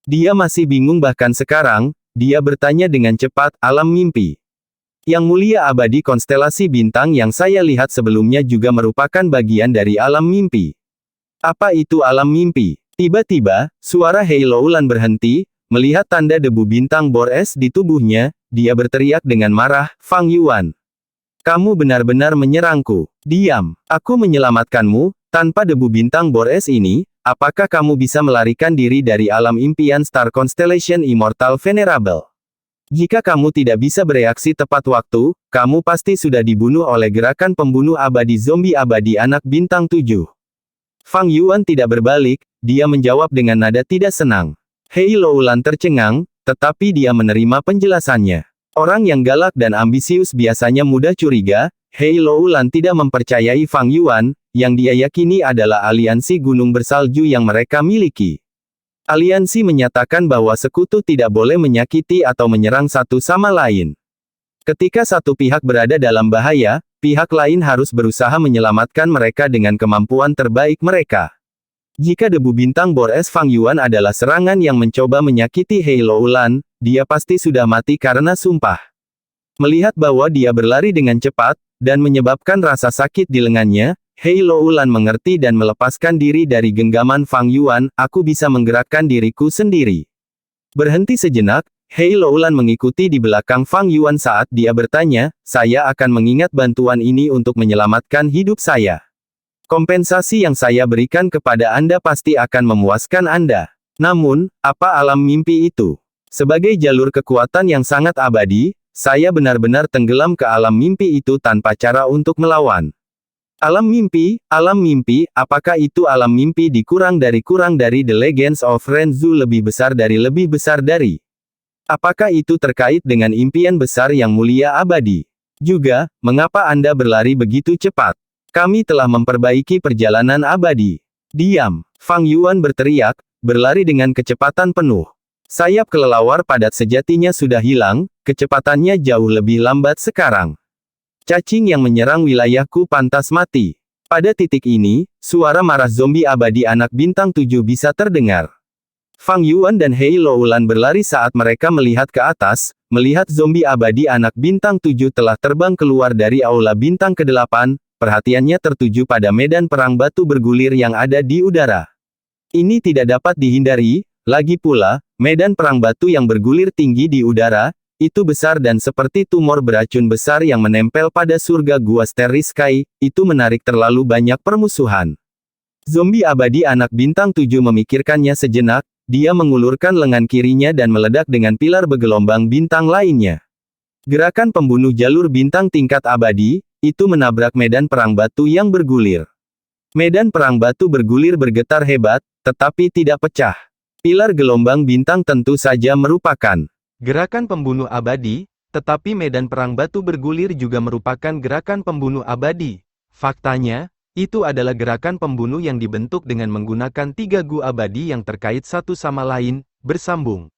Dia masih bingung bahkan sekarang, dia bertanya dengan cepat, alam mimpi. Yang mulia abadi konstelasi bintang yang saya lihat sebelumnya juga merupakan bagian dari alam mimpi. Apa itu alam mimpi? Tiba-tiba, suara Hei Loulan berhenti, melihat tanda debu bintang bor es di tubuhnya, dia berteriak dengan marah, Fang Yuan. Kamu benar-benar menyerangku. Diam. Aku menyelamatkanmu, tanpa debu bintang bor es ini, apakah kamu bisa melarikan diri dari alam impian Star Constellation Immortal Venerable? Jika kamu tidak bisa bereaksi tepat waktu, kamu pasti sudah dibunuh oleh gerakan pembunuh abadi zombie abadi anak bintang 7. Fang Yuan tidak berbalik, dia menjawab dengan nada tidak senang. Hei Loulan tercengang, tetapi dia menerima penjelasannya. Orang yang galak dan ambisius biasanya mudah curiga. Hei Loulan tidak mempercayai Fang Yuan, yang dia yakini adalah aliansi gunung bersalju yang mereka miliki. Aliansi menyatakan bahwa sekutu tidak boleh menyakiti atau menyerang satu sama lain. Ketika satu pihak berada dalam bahaya, pihak lain harus berusaha menyelamatkan mereka dengan kemampuan terbaik mereka. Jika debu bintang bor es Fang Yuan adalah serangan yang mencoba menyakiti Hei Loulan, dia pasti sudah mati karena sumpah. Melihat bahwa dia berlari dengan cepat, dan menyebabkan rasa sakit di lengannya, Hei Loulan mengerti dan melepaskan diri dari genggaman Fang Yuan, aku bisa menggerakkan diriku sendiri. Berhenti sejenak, Hei Loulan mengikuti di belakang Fang Yuan saat dia bertanya, saya akan mengingat bantuan ini untuk menyelamatkan hidup saya. Kompensasi yang saya berikan kepada Anda pasti akan memuaskan Anda. Namun, apa alam mimpi itu? Sebagai jalur kekuatan yang sangat abadi, saya benar-benar tenggelam ke alam mimpi itu tanpa cara untuk melawan. Alam mimpi, apakah itu alam mimpi kurang dari The Legends of Renzu lebih besar dari? Apakah itu terkait dengan impian besar yang mulia abadi? Juga, mengapa Anda berlari begitu cepat? Kami telah memperbaiki perjalanan abadi. Diam. Fang Yuan berteriak, berlari dengan kecepatan penuh. Sayap kelelawar padat sejatinya sudah hilang, kecepatannya jauh lebih lambat sekarang. Cacing yang menyerang wilayahku pantas mati. Pada titik ini, suara marah zombie abadi anak bintang 7 bisa terdengar. Fang Yuan dan Hei Loulan berlari saat mereka melihat ke atas, melihat zombie abadi anak bintang 7 telah terbang keluar dari aula bintang ke-8, perhatiannya tertuju pada medan perang batu bergulir yang ada di udara. Ini tidak dapat dihindari, lagi pula, medan perang batu yang bergulir tinggi di udara, itu besar dan seperti tumor beracun besar yang menempel pada surga gua Starry Sky, itu menarik terlalu banyak permusuhan. Zombie abadi anak bintang 7 memikirkannya sejenak, dia mengulurkan lengan kirinya dan meledak dengan pilar bergelombang bintang lainnya. Gerakan pembunuh jalur bintang tingkat abadi, itu menabrak medan perang batu yang bergulir. Medan perang batu bergulir bergetar hebat, tetapi tidak pecah. Pilar gelombang bintang tentu saja merupakan gerakan pembunuh abadi, tetapi medan perang batu bergulir juga merupakan gerakan pembunuh abadi. Faktanya, itu adalah gerakan pembunuh yang dibentuk dengan menggunakan 3 gu abadi yang terkait satu sama lain, bersambung.